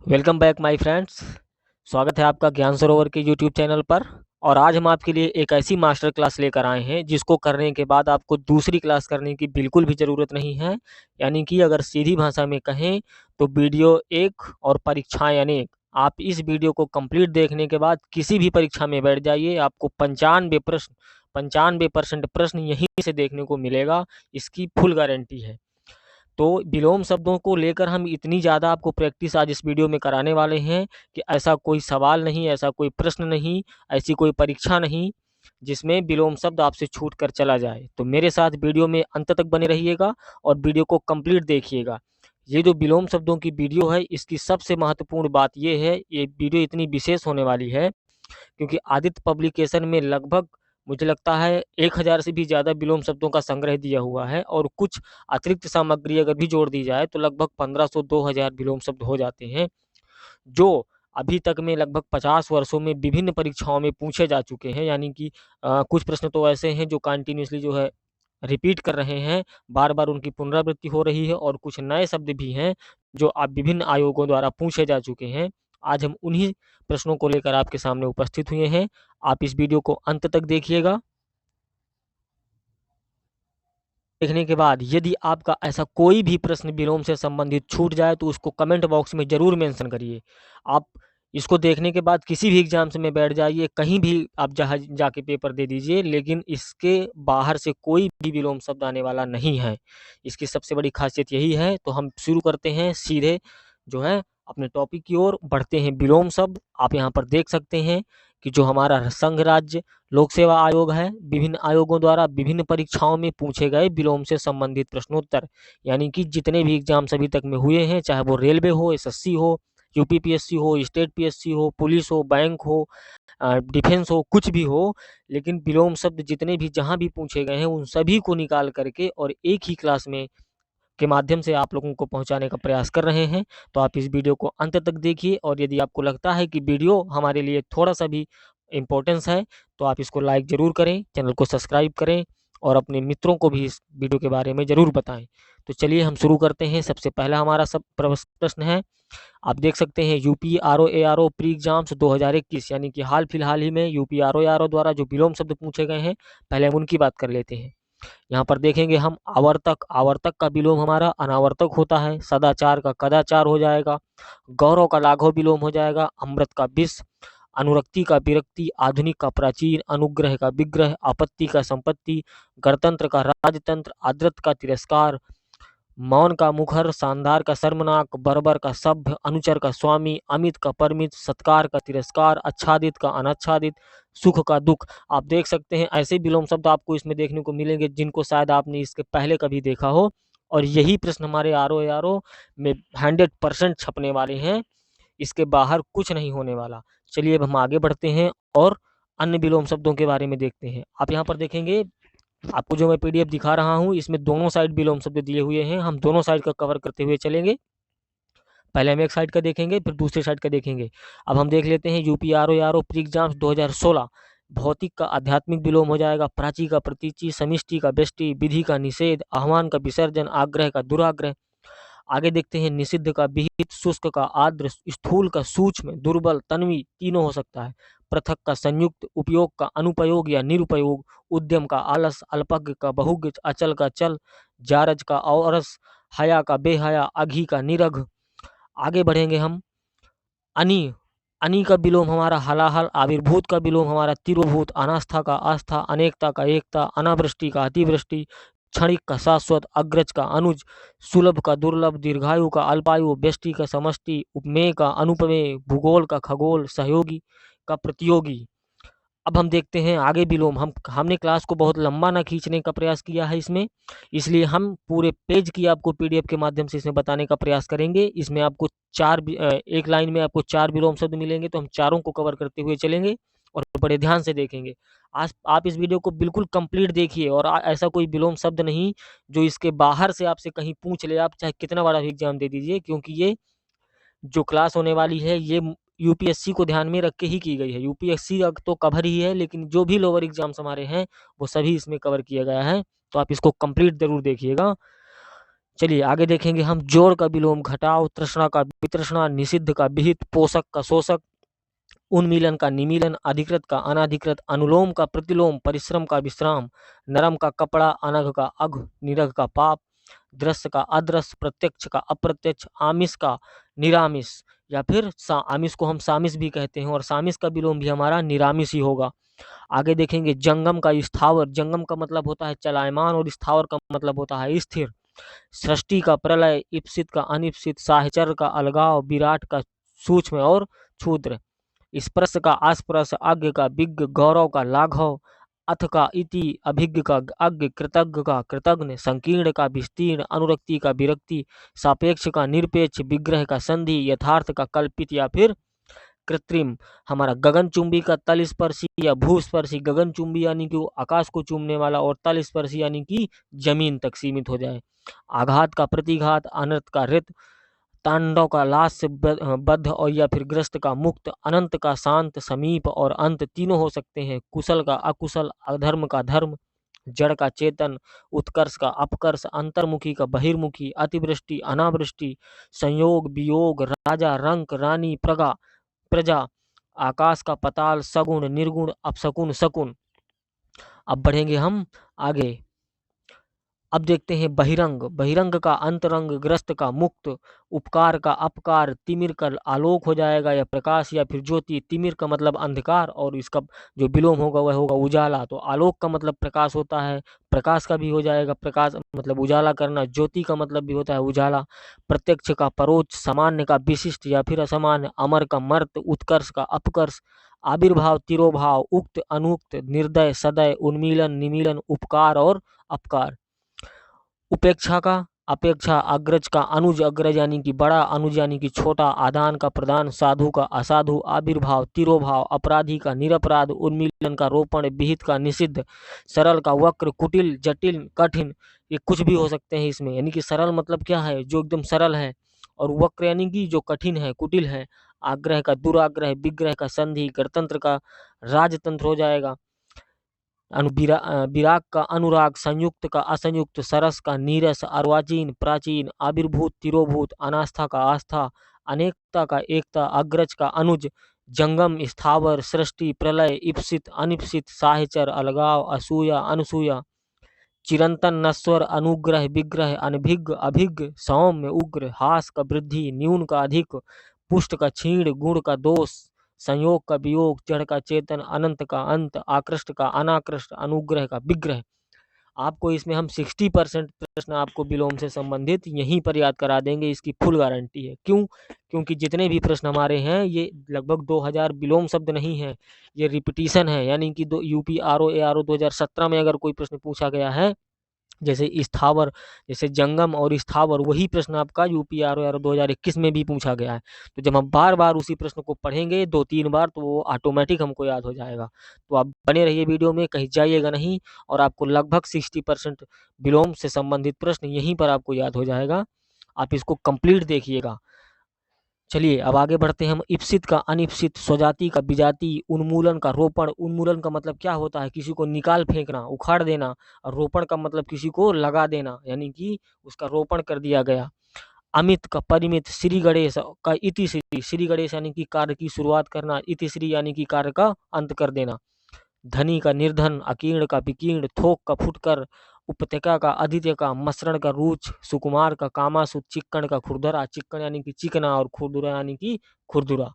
Welcome back my friends. स्वागत है आपका ज्ञान सरोवर के यूट्यूब चैनल पर। और आज हम आपके लिए एक ऐसी मास्टर क्लास लेकर आए हैं जिसको करने के बाद आपको दूसरी क्लास करने की बिल्कुल भी ज़रूरत नहीं है। यानी कि अगर सीधी भाषा में कहें तो वीडियो एक और परीक्षाएं अनेक। आप इस वीडियो को कंप्लीट देखने के बाद किसी भी परीक्षा में बैठ जाइए, आपको 95% प्रश्न यहीं से देखने को मिलेगा। इसकी फुल गारंटी है। तो विलोम शब्दों को लेकर हम इतनी ज़्यादा आपको प्रैक्टिस आज इस वीडियो में कराने वाले हैं कि ऐसा कोई सवाल नहीं, ऐसा कोई प्रश्न नहीं, ऐसी कोई परीक्षा नहीं जिसमें विलोम शब्द आपसे छूट कर चला जाए। तो मेरे साथ वीडियो में अंत तक बने रहिएगा और वीडियो को कंप्लीट देखिएगा। ये जो विलोम शब्दों की वीडियो है, इसकी सबसे महत्वपूर्ण बात ये है, ये वीडियो इतनी विशेष होने वाली है क्योंकि आदित्य पब्लिकेशन में लगभग मुझे लगता है 1000 से भी ज़्यादा विलोम शब्दों का संग्रह दिया हुआ है और कुछ अतिरिक्त सामग्री अगर भी जोड़ दी जाए तो लगभग 1500-2000 विलोम शब्द हो जाते हैं, जो अभी तक में लगभग 50 वर्षों में विभिन्न परीक्षाओं में पूछे जा चुके हैं। यानी कि कुछ प्रश्न तो ऐसे हैं जो कंटिन्यूअसली जो है रिपीट कर रहे हैं, बार-बार उनकी पुनरावृत्ति हो रही है, और कुछ नए शब्द भी हैं जो अब विभिन्न आयोगों द्वारा पूछे जा चुके हैं। आज हम उन्हीं प्रश्नों को लेकर आपके सामने उपस्थित हुए हैं। आप इस वीडियो को अंत तक देखिएगा। देखने के बाद यदि आपका ऐसा कोई भी प्रश्न विलोम से संबंधित छूट जाए तो उसको कमेंट बॉक्स में ज़रूर मेंशन करिए। आप इसको देखने के बाद किसी भी एग्ज़ाम्स में बैठ जाइए, कहीं भी आप जहाँ जाके पेपर दे दीजिए, लेकिन इसके बाहर से कोई भी विलोम शब्द आने वाला नहीं है। इसकी सबसे बड़ी ख़ासियत यही है। तो हम शुरू करते हैं सीधे जो है अपने टॉपिक की ओर बढ़ते हैं। विलोम शब्द आप यहाँ पर देख सकते हैं कि जो हमारा संघ राज्य लोक सेवा आयोग है, विभिन्न आयोगों द्वारा विभिन्न परीक्षाओं में पूछे गए विलोम से संबंधित प्रश्नोत्तर, यानी कि जितने भी एग्जाम्स अभी तक में हुए हैं, चाहे वो रेलवे हो, एसएससी हो, यूपीपीएससी हो, स्टेट पीएससी हो, पुलिस हो, बैंक हो, डिफेंस हो, कुछ भी हो, लेकिन विलोम शब्द जितने भी जहाँ भी पूछे गए हैं उन सभी को निकाल करके और एक ही क्लास में के माध्यम से आप लोगों को पहुंचाने का प्रयास कर रहे हैं। तो आप इस वीडियो को अंत तक देखिए और यदि आपको लगता है कि वीडियो हमारे लिए थोड़ा-सा भी इम्पोर्टेंस है, तो आप इसको लाइक ज़रूर करें, चैनल को सब्सक्राइब करें और अपने मित्रों को भी इस वीडियो के बारे में ज़रूर बताएँ। तो चलिए हम शुरू करते हैं। सबसे पहला हमारा सब प्रश्न है, आप देख सकते हैं UP RO ARO pre exams 2021, यानी कि हाल-फिलहाल ही में यूपी आरओ एआरओ द्वारा जो विलोम शब्द पूछे गए हैं, पहले हम उनकी बात कर लेते हैं। यहाँ पर देखेंगे हम आवर्तक, आवर्तक का विलोम हमारा अनावर्तक होता है। सदाचार का कदाचार हो जाएगा। गौरव का लाघव विलोम हो जाएगा। अमृत का विष, अनुरक्ति का विरक्ति, आधुनिक का प्राचीन, अनुग्रह का विग्रह, आपत्ति का संपत्ति, गणतंत्र का राजतंत्र, आदृत का तिरस्कार, मौन का मुखर, शानदार का शर्मनाक, बर्बर का सभ्य, अनुचर का स्वामी, अमित का परमित, सत्कार का तिरस्कार, आच्छादित का अनाच्छादित, सुख का दुख। आप देख सकते हैं ऐसे विलोम शब्द आपको इसमें देखने को मिलेंगे जिनको शायद आपने इसके पहले कभी देखा हो, और यही प्रश्न हमारे आरओ एआरओ में 100% छपने वाले हैं। इसके बाहर कुछ नहीं होने वाला। चलिए अब हम आगे बढ़ते हैं और अन्य विलोम शब्दों के बारे में देखते हैं। आप यहाँ पर देखेंगे, आपको जो मैं पीडीएफ दिखा रहा हूँ इसमें दोनों साइड विलोम शब्द दिए हुए हैं। हम दोनों साइड का कवर करते हुए चलेंगे। पहले हम एक साइड का देखेंगे, फिर दूसरी साइड का देखेंगे। अब हम देख लेते हैं यूपी आरओ प्री एग्जाम्स 2016। भौतिक का आध्यात्मिक विलोम हो जाएगा। प्राची का प्रतीचि, समिष्टि का व्यष्टि, विधि का निषेध, आह्वान का विसर्जन, आग्रह का दुराग्रह। आगे देखते हैं निषिद्ध का विहित, शुष्क का आर्द्र, स्थूल का सूक्ष्म, दुर्बल, तन्वी तीनों हो सकता है। पृथक का संयुक्त, उपयोग का अनुपयोग या निरुपयोग, उद्यम का आलस, अल्पज्ञ का बहुज्ञ, अचल का चल, जारज का औरस, हया का बेहया, अघी का निरघ। आगे बढ़ेंगे हम। अनि, अनि का विलोम हमारा हलाहल, आविर्भूत का विलोम हमारा तिरोभूत, अनास्था का आस्था, अनेकता का एकता, अनावृष्टि का अतिवृष्टि, क्षणिक का शाश्वत, अग्रज का अनुज, सुलभ का दुर्लभ, दीर्घायु का अल्पायु, व्यष्टि का समष्टि, उपमेय का अनुपमेय, भूगोल का खगोल, सहयोगी का प्रतियोगी। अब हम देखते हैं आगे विलोम। हमने क्लास को बहुत लंबा ना खींचने का प्रयास किया है इसमें, इसलिए हम पूरे पेज की आपको पीडीएफ के माध्यम से इसमें बताने का प्रयास करेंगे। इसमें आपको एक लाइन में आपको 4 विलोम शब्द मिलेंगे, तो हम चारों को कवर करते हुए चलेंगे और बड़े ध्यान से देखेंगे। आज आप इस वीडियो को बिल्कुल कंप्लीट देखिए और ऐसा कोई विलोम शब्द नहीं जो इसके बाहर से आपसे कहीं पूछ ले, आप चाहे कितना बड़ा भी एग्जाम दे दीजिए, क्योंकि ये जो क्लास होने वाली है ये यूपीएससी को ध्यान में रख के ही की गई है। यूपीएससी तो कवर ही है, लेकिन जो भी लोअर एग्जाम्स हमारे हैं वो सभी इसमें कवर किया गया है। तो आप इसको कंप्लीट जरूर देखिएगा। चलिए आगे देखेंगे हम। जोड़ का विलोम घटाव, तृष्णा का वितृष्णा, निषिद्ध का विहित, पोषक का शोषक, उन्मीलन का निमीलन, अधिकृत का अनाधिकृत, अनुलोम का प्रतिलोम, परिश्रम का विश्राम, नरम का कपड़ा, अनघ का अघ, निरघ का पाप, दृश्य का अदृश्य, प्रत्यक्ष का अप्रत्यक्ष, आमिष का निरामिष, या फिर आमिष को हम सामिष भी कहते हैं और सामिष का विलोम भी हमारा निरामिष ही होगा। आगे देखेंगे जंगम का स्थावर, जंगम का मतलब होता है चलायमान और स्थावर का मतलब होता है स्थिर। सृष्टि का प्रलय, इप्सित का अनिप्सित, साहचर्य का अलगाव, विराट का सूक्ष्म और क्षुद्र, स्पर्श का अस्पर्श, अज्ञ का विज्ञ, गौरव का लाघव, अथ का इति, अभिज्ञ का अज्ञ, कृतज्ञ का कृतज्ञ, संकीर्ण का विस्तीर्ण, अनुरक्ति का विरक्ति, सापेक्ष का निरपेक्ष, विग्रह का संधि, यथार्थ का कल्पित या फिर कृत्रिम। हमारा गगनचुंबी का तलस्पर्शी या भूस्पर्शी, गगनचुंबी यानी कि वो आकाश को चूमने वाला, और तलस्पर्शी यानी कि जमीन तक सीमित हो जाए। आघात का प्रतिघात, अनर्थ का रित, तांडव का लास्य बद्ध और या फिर ग्रस्त का मुक्त, अनंत का शांत, समीप और अंत तीनों हो सकते हैं। कुशल का अकुशल, अधर्म का धर्म, जड़ का चेतन, उत्कर्ष का अपकर्ष, अंतर्मुखी का बहिर्मुखी, अतिवृष्टि अनावृष्टि, संयोग वियोग, राजा रंक रानी प्रगा प्रजा, आकाश का पताल, सगुण निर्गुण, अपशकुन शकुन। अब बढ़ेंगे हम आगे। अब देखते हैं बहिरंग, बहिरंग का अंतरंग, ग्रस्त का मुक्त, उपकार का अपकार, तिमिर का आलोक हो जाएगा या प्रकाश या फिर ज्योति। तिमिर का मतलब अंधकार और इसका जो विलोम होगा वह होगा उजाला। तो आलोक का मतलब प्रकाश होता है, प्रकाश का भी हो जाएगा प्रकाश मतलब उजाला करना, ज्योति का मतलब भी होता है उजाला। प्रत्यक्ष का परोक्ष, सामान्य का विशिष्ट या फिर असामान्य, अमर का मर्त, उत्कर्ष का अपकर्ष, आविर्भाव तिरोभाव, उक्त अनुक्त, निर्दय सदय, उन्मीलन निमीलन, उपकार और अपकार। उपेक्षा का अपेक्षा, अग्रज का अनुज, अग्रज यानी कि बड़ा, अनुज यानी कि छोटा, आदान का प्रदान, साधु का असाधु, आविर्भाव तिरोभाव, अपराधी का निरपराध, उन्मीलन का रोपण, विहित का निषिद्ध, सरल का वक्र, कुटिल जटिल कठिन, ये कुछ भी हो सकते हैं इसमें। यानी कि सरल मतलब क्या है, जो एकदम सरल है, और वक्र यानी कि जो कठिन है कुटिल है, आग्रह का दुराग्रह, विग्रह का संधि, गणतंत्र का राजतंत्र हो जाएगा, विराग का अनुराग, संयुक्त का असंयुक्त, सरस का नीरस, अर्वाचीन प्राचीन, आविर्भूत तिरोभूत, अनास्था का आस्था, अनेकता का एकता, अग्रज का अनुज, जंगम स्थावर, सृष्टि प्रलय, इप्सित अनिप्सित, साहचर अलगाव, असूया अनसूया, चिरंतन नश्वर, अनुग्रह विग्रह, अनभिज्ञ अभिज्ञ, सौम्य उग्र, हास का वृद्धि, न्यून का अधिक, पुष्ट का क्षीण, गुण का दोष, संयोग का वियोग, जड़ का चेतन, अनंत का अंत, आकृष्ट का अनाकृष्ट, अनुग्रह का विग्रह। आपको इसमें हम 60% प्रश्न आपको विलोम से संबंधित यहीं पर याद करा देंगे, इसकी फुल गारंटी है। क्यों? क्योंकि जितने भी प्रश्न हमारे हैं ये लगभग 2000 विलोम शब्द नहीं है, ये रिपीटिशन है। यानी कि यूपी आरओ एआरओ 2017 में अगर कोई प्रश्न पूछा गया है, जैसे स्थावर, जैसे जंगम और स्थावर, वही प्रश्न आपका यूपीआरओ एआरओ 2021 में भी पूछा गया है। तो जब हम बार बार उसी प्रश्न को पढ़ेंगे 2-3 बार, तो वो ऑटोमेटिक हमको याद हो जाएगा। तो आप बने रहिए वीडियो में, कहीं जाइएगा नहीं, और आपको लगभग 60% विलोम से संबंधित प्रश्न यहीं पर आपको याद हो जाएगा। आप इसको कंप्लीट देखिएगा। चलिए अब आगे बढ़ते हैं हम। इप्सित का अनिप्सित, स्वजाति का विजाति, उन्मूलन का रोपण। उन्मूलन का मतलब क्या होता है, किसी को निकाल फेंकना, उखाड़ देना, और रोपण का मतलब किसी को लगा देना, यानी कि उसका रोपण कर दिया गया। अमित का परिमित, श्री गणेश का इति श्री, श्री गणेश यानी कि कार्य की शुरुआत करना, इति श्री यानी कि कार्य का अंत कर देना। धनी का निर्धन, अकीर्ण का विकीर्ण, थोक का फुटकर, उपत्यका का आदित्य का, मसरण का रूच, सुकुमार का कामासु, चिक्कण का खुरदरा, चिक्कण यानी कि चिकना और खुरदुरा यानी कि खुरदुरा।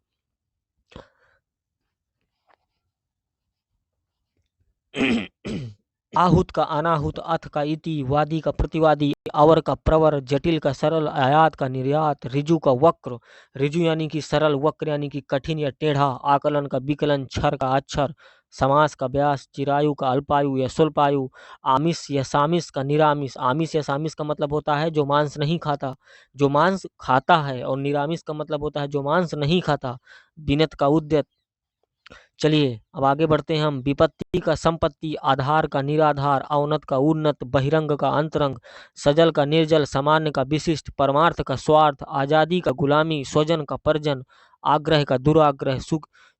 आहुत का अनाहुत, अथ का इति, वादी का प्रतिवादी, अवर का प्रवर, जटिल का सरल, आयात का निर्यात, ऋजु का वक्र, ऋजु यानी कि सरल, वक्र यानी कि कठिन या टेढ़ा, आकलन का विकलन, क्षर का अक्षर, समास का व्यास, चिरायु का अल्पायु या स्वल्पायु, आमिष या सामिष का निरामिष। आमिष या सामिष का मतलब होता है जो मांस नहीं खाता, जो मांस खाता है, और निरामिष का मतलब होता है जो मांस नहीं खाता। बिनत का उद्यत। चलिए अब आगे बढ़ते हैं हम। विपत्ति का संपत्ति, आधार का निराधार, अवनत का उन्नत, बहिरंग का अंतरंग, सजल का निर्जल, सामान्य का विशिष्ट, परमार्थ का स्वार्थ, आजादी का गुलामी, स्वजन का परिजन, आग्रह का दुराग्रह,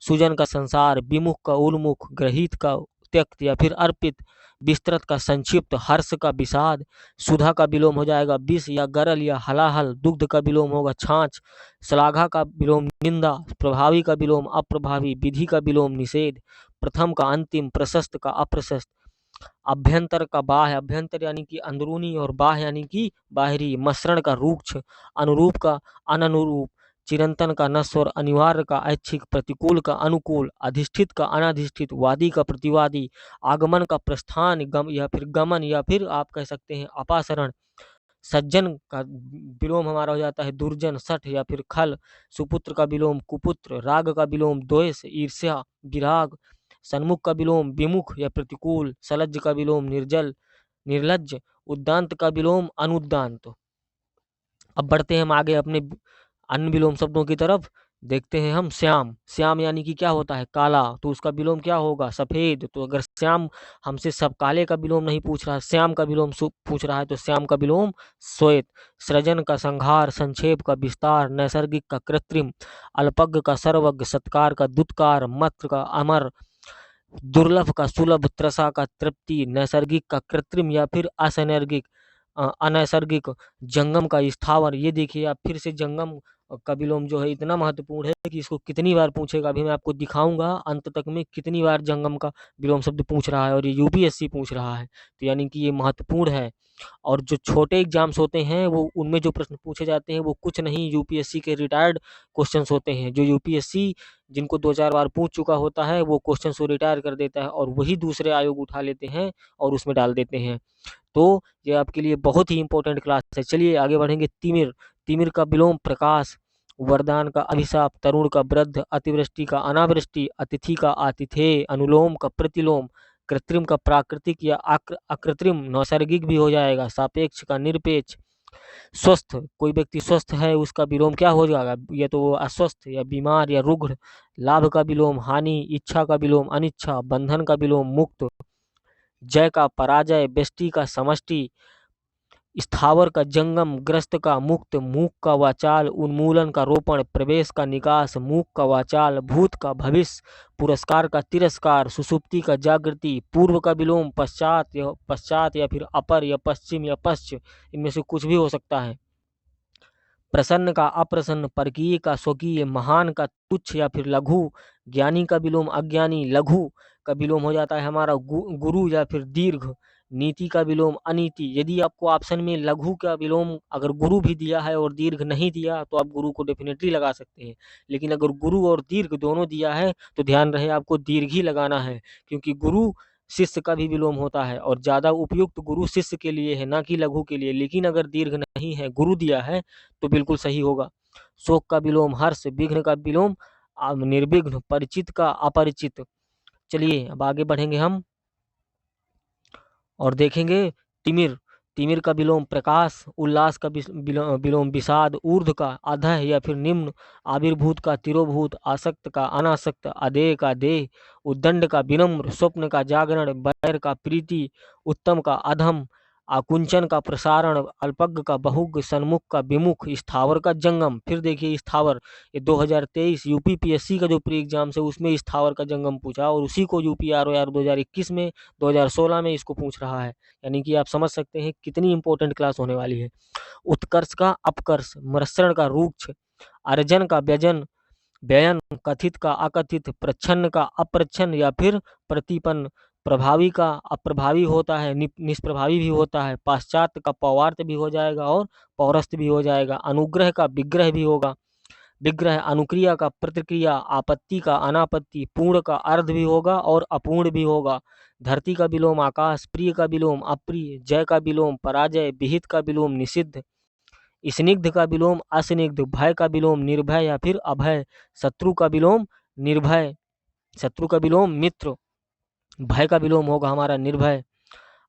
सुजन का संसार, विमुख का उन्मुख, ग्रहित का त्यक्त या फिर अर्पित, विस्तृत का संक्षिप्त, हर्ष का विषाद, सुधा का विलोम हो जाएगा विष या गरल या हलाहल, दुग्ध का विलोम होगा छाछ, श्लाघा का विलोम निंदा, प्रभावी का विलोम अप्रभावी, विधि का विलोम निषेध, प्रथम का अंतिम, प्रशस्त का अप्रशस्त, अभ्यंतर का बाह्य, अभ्यंतर यानी कि अंदरूनी और बाह्य यानी कि बाहरी, मसरण का रूक्ष, अनुरूप का अननुरूप, चिरंतन का नश्वर, अनिवार्य का ऐच्छिक, प्रतिकूल का अनुकूल, अधिष्ठित का अनाधिष्ठित, वादी का प्रतिवादी, आगमन का प्रस्थान या फिर गमन या फिर आप कह सकते हैं अपासरण, सज्जन का विलोम हमारा हो जाता है दुर्जन, सठ या फिर खल, सुपुत्र का विलोम कुपुत्र, राग का विलोम द्वेष, ईर्ष्या, विराग, सन्मुख का विलोम विमुख या प्रतिकूल, सलज्ज का विलोम निर्जल, निर्लज्ज, उद्दांत का विलोम अनुद्दांत। अब बढ़ते हैं हम आगे अपने अन्य विलोम शब्दों की तरफ। देखते हैं हम श्याम, श्याम यानी कि क्या होता है काला, तो उसका विलोम क्या होगा सफेद। तो अगर श्याम हमसे सब काले का विलोम नहीं पूछ रहा है, श्याम का विलोम पूछ रहा है, तो श्याम का विलोम श्वेत। सृजन का संहार, संक्षेप का विस्तार, नैसर्गिक का कृत्रिम, अल्पज्ञ का सर्वज्ञ, सत्कार का दुत्कार, मत्र का अमर, दुर्लभ का सुलभ, त्रसा का तृप्ति, नैसर्गिक का कृत्रिम या फिर असैनर्गिक अनैसर्गिक, जंगम का स्थावर। ये देखिए आप फिर से जंगम का विलोम जो है इतना महत्वपूर्ण है कि इसको कितनी बार पूछेगा अभी मैं आपको दिखाऊंगा अंत तक में कितनी बार जंगम का विलोम शब्द पूछ रहा है, और ये यूपीएससी पूछ रहा है, तो यानी कि ये महत्वपूर्ण है। और जो छोटे एग्जाम्स होते हैं वो उनमें जो प्रश्न पूछे जाते हैं वो कुछ नहीं यूपीएससी के रिटायर्ड क्वेश्चंस होते हैं, जो यूपीएससी जिनको 2-4 बार पूछ चुका होता है वो क्वेश्चंस को रिटायर कर देता है और वही दूसरे आयोग उठा लेते हैं और उसमें डाल देते हैं। तो ये आपके लिए बहुत ही इंपॉर्टेंट क्लास है। चलिए आगे बढ़ेंगे। तिमिर, तिमिर का विलोम प्रकाश, वरदान का अभिशाप, तरुण का वृद्ध, अतिवृष्टि का अनावृष्टि, अतिथि का आतिथेय, अनुलोम का प्रतिलोम, कृत्रिम का प्राकृतिक या अकृत्रिम, नैसर्गिक भी हो जाएगा, सापेक्ष का निरपेक्ष, स्वस्थ कोई व्यक्ति स्वस्थ है उसका विलोम क्या हो जाएगा, या तो वो अस्वस्थ या बीमार या रुग्ण, लाभ का विलोम हानि, इच्छा का विलोम अनिच्छा, बंधन का विलोम मुक्त, जय का पराजय, व्यष्टि का समष्टि, स्थावर का जंगम, ग्रस्त का मुक्त, मूक का वाचाल, उन्मूलन का रोपण, प्रवेश का निकास, मूक का वाचाल, भूत का भविष्य, पुरस्कार का तिरस्कार, सुसुप्ति का जागृति, पूर्व का विलोम पश्चात या फिर अपर या पश्चिम या पश्च, इनमें से कुछ भी हो सकता है। प्रसन्न का अप्रसन्न, परकीय का स्वकीय, महान का तुच्छ या फिर लघु, ज्ञानी का विलोम अज्ञानी, लघु का विलोम हो जाता है हमारा गुरु या फिर दीर्घ, नीति का विलोम अनीति। यदि आपको ऑप्शन में लघु का विलोम अगर गुरु भी दिया है और दीर्घ नहीं दिया तो आप गुरु को डेफिनेटली लगा सकते हैं, लेकिन अगर गुरु और दीर्घ दोनों दिया है तो ध्यान रहे आपको दीर्घ ही लगाना है, क्योंकि गुरु शिष्य का भी विलोम होता है और ज्यादा उपयुक्त गुरु शिष्य के लिए है ना कि लघु के लिए। लेकिन अगर दीर्घ नहीं है गुरु दिया है तो बिल्कुल सही होगा। शोक का विलोम हर्ष, विघ्न का विलोम निर्विघ्न, परिचित का अपरिचित। चलिए अब आगे बढ़ेंगे हम और देखेंगे तिमिर, तिमिर का विलोम प्रकाश, उल्लास का विलोम विषाद, ऊर्ध्व का अधः या फिर निम्न, आविर्भूत का तिरोभूत, आसक्त का अनासक्त, अदेय का देह, उद्दंड का विनम्र, स्वप्न का जागरण, बैर का प्रीति, उत्तम का अधम, आकुंचन का प्रसारण, अल्पज्ञ का बहुज्ञ, सन्मुख का विमुख, स्थावर का जंगम। फिर देखिए स्थावर, ये 2023 यूपीपीएससी का जो प्री एग्जाम है उसमें स्थावर का जंगम पूछा और उसी को यूपीआरओआर 2021 में 2016 में इसको पूछ रहा है, यानी कि आप समझ सकते हैं कितनी इंपॉर्टेंट क्लास होने वाली है। उत्कर्ष का अपकर्ष, मृषण का रूक्ष, अर्जन का व्यजन, व्ययन, कथित का अकथित, प्रच्छन्न का अप्रच्छन्न या फिर प्रतिपन्न, प्रभावी का अप्रभावी होता है, निष्प्रभावी भी होता है, पाश्चात्य का पौवार्थ भी हो जाएगा और पौरस्थ भी हो जाएगा, अनुग्रह का विग्रह भी होगा, विग्रह, अनुक्रिया का प्रतिक्रिया, आपत्ति का अनापत्ति, पूर्ण का अर्ध भी होगा और अपूर्ण भी होगा, धरती का विलोम आकाश, प्रिय का विलोम अप्रिय, जय का विलोम पराजय, विहित का विलोम निषिद्ध, स्निग्ध का विलोम असनिग्ध, भय का विलोम निर्भय या फिर अभय, शत्रु का विलोम निर्भय, शत्रु का विलोम मित्र, भय का विलोम होगा हमारा निर्भय।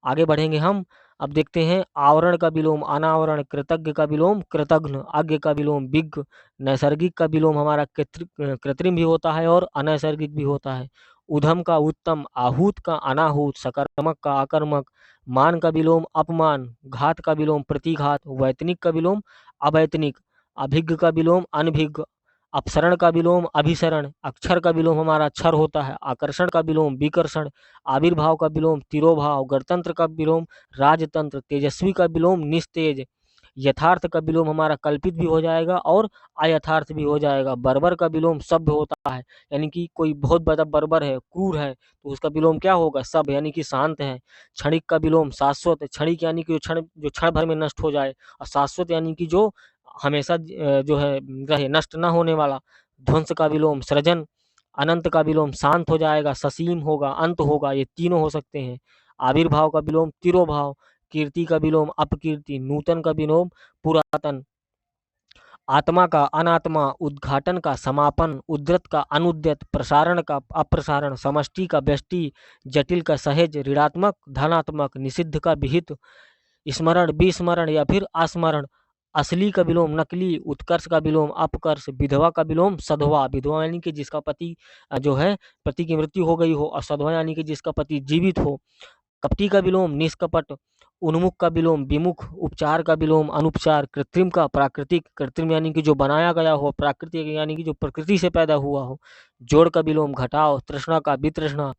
आगे बढ़ेंगे हम। अब देखते हैं आवरण का विलोम अनावरण, कृतज्ञ का विलोम कृतघ्न, अज्ञ का विलोम विज्ञ, नैसर्गिक का विलोम हमारा कृत्रिम भी होता है और अनैसर्गिक भी होता है, उधम का उत्तम, आहूत का अनाहूत, सकर्मक का आकर्मक, मान का विलोम अपमान, घात का विलोम प्रतिघात, वैतनिक का विलोम अवैतनिक, अभिज्ञ का विलोम अनभिज्ञ, अपसरण का विलोम अभिसरण, अक्षर का विलोम हमारा क्षर होता है, आकर्षण का विलोम विकर्षण, आविर्भाव का विलोम तिरोभाव, गणतंत्र का विलोम राजतंत्र, तेजस्वी का विलोम निस्तेज, यथार्थ का विलोम हमारा कल्पित भी हो जाएगा और अयथार्थ भी हो जाएगा। बर्बर का विलोम सभ्य होता है, यानी कि कोई बहुत बड़ा बर्बर है, क्रूर है, तो उसका विलोम क्या होगा? सभ्य, यानी कि शांत है। क्षणिक का विलोम शाश्वत, क्षणिक यानी कि जो क्षण भर में नष्ट हो जाए, और शाश्वत यानी कि जो हमेशा जो है रहे, नष्ट ना होने वाला। ध्वंस का विलोम सृजन, अनंत का विलोम शांत हो जाएगा, ससीम होगा, अंत होगा, ये तीनों हो सकते हैं। आविर्भाव का विलोम तिरोभाव, कीर्ति का विलोम अपकीर्ति, नूतन का विलोम पुरातन, आत्मा का अनात्मा, उद्घाटन का समापन, उद्यत का अनुद्यत, प्रसारण का अप्रसारण, समष्टि का व्यष्टि, जटिल का सहज, ऋणात्मक धनात्मक, निषिद्ध का विहित, स्मरण विस्मरण या फिर अस्मरण, असली का विलोम नकली, उत्कर्ष का विलोम अपकर्ष, विधवा का विलोम सधवा, विधवा यानी कि जिसका पति जो है पति की मृत्यु हो गई हो, और सधवा यानी कि जिसका पति जीवित हो। कपटी का विलोम निष्कपट, उन्मुख का विलोम विमुख, उपचार का विलोम अनुपचार, कृत्रिम का प्राकृतिक, कृत्रिम यानी कि जो बनाया गया हो, प्राकृतिक यानी कि जो प्रकृति से पैदा हुआ हो। जोड़ का विलोम घटाव, तृष्णा का वितृष्णा,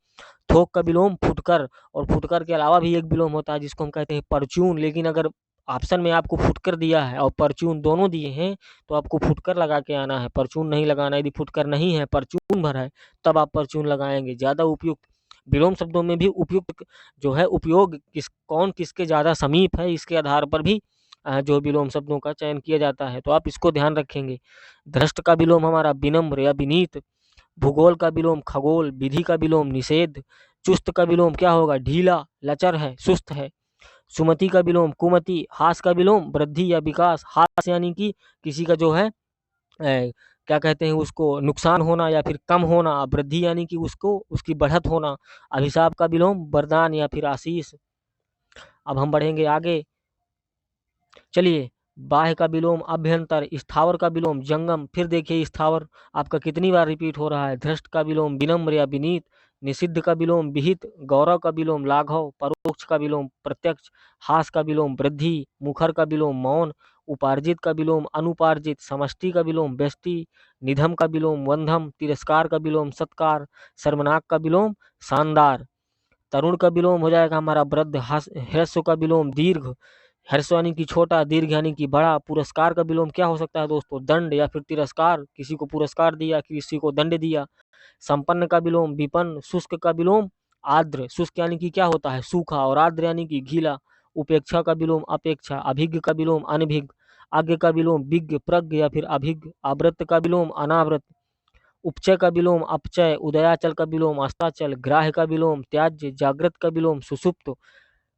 थोक का विलोम फुटकर, और फुटकर के अलावा भी एक विलोम होता है जिसको हम कहते हैं परचून। लेकिन अगर ऑप्शन में आपको फुटकर दिया है और परचून दोनों दिए हैं, तो आपको फुटकर लगा के आना है, परचून नहीं लगाना। यदि फुटकर नहीं है, परचून भर है, तब आप परचून लगाएंगे। ज्यादा उपयुक्त विलोम शब्दों में भी उपयुक्त जो है उपयोग कौन किसके ज्यादा समीप है, इसके आधार पर भी जो विलोम शब्दों का चयन किया जाता है, तो आप इसको ध्यान रखेंगे। धृष्ट का विलोम हमारा विनम्र या विनीत, भूगोल का विलोम खगोल, विधि का विलोम निषेध, चुस्त का विलोम क्या होगा? ढीला, लचर है, सुस्त है। सुमति का विलोम कुमति, हास का विलोम वृद्धि या विकास, हास यानी कि किसी का जो है क्या कहते हैं उसको, नुकसान होना या फिर कम होना, वृद्धि यानी कि उसको उसकी बढ़त होना। अभिशाप का विलोम वरदान या फिर आशीष। अब हम बढ़ेंगे आगे, चलिए। बाह्य का विलोम अभ्यंतर, स्थावर का विलोम जंगम, फिर देखिए स्थावर आपका कितनी बार रिपीट हो रहा है। धृष्ट का विलोम विनम्र या विनीत, निषिद्ध का विलोम विहित, गौरव का विलोम लाघव, परोक्ष का विलोम प्रत्यक्ष, हास का विलोम वृद्धि, मुखर का विलोम मौन, उपार्जित का विलोम अनुपार्जित, समष्टि का विलोम व्यष्टि, निधम का विलोम वंधम, तिरस्कार का विलोम सत्कार, शर्मनाक का विलोम शानदार। तरुण का विलोम हो जाएगा हमारा वृद्ध, ह्रस्व का विलोम दीर्घ, ह्रस्व यानी कि छोटा, दीर्घ यानी कि बड़ा। पुरस्कार का विलोम क्या हो सकता है दोस्तों? दंड या फिर तिरस्कार, किसी को पुरस्कार दिया, किसी को दंड दिया। संपन्न का विलोम विपन्न, शुष्क का विलोम आर्द्र, शुष्क यानी कि क्या होता है? सूखा, और आर्द्र यानी कि गीला। उपेक्षा का विलोम अपेक्षा, अभिज्ञ का विलोम अनभिज्ञ, आज्ञ का विलोम विज्ञ प्रज्ञ या फिर अभिज्ञ, आवृत्त का विलोम अनावृत, उपचय का विलोम अपचय, उदयाचल का विलोम अस्ताचल, ग्राह्य का विलोम त्याज्य, जागृत का विलोम सुषुप्त,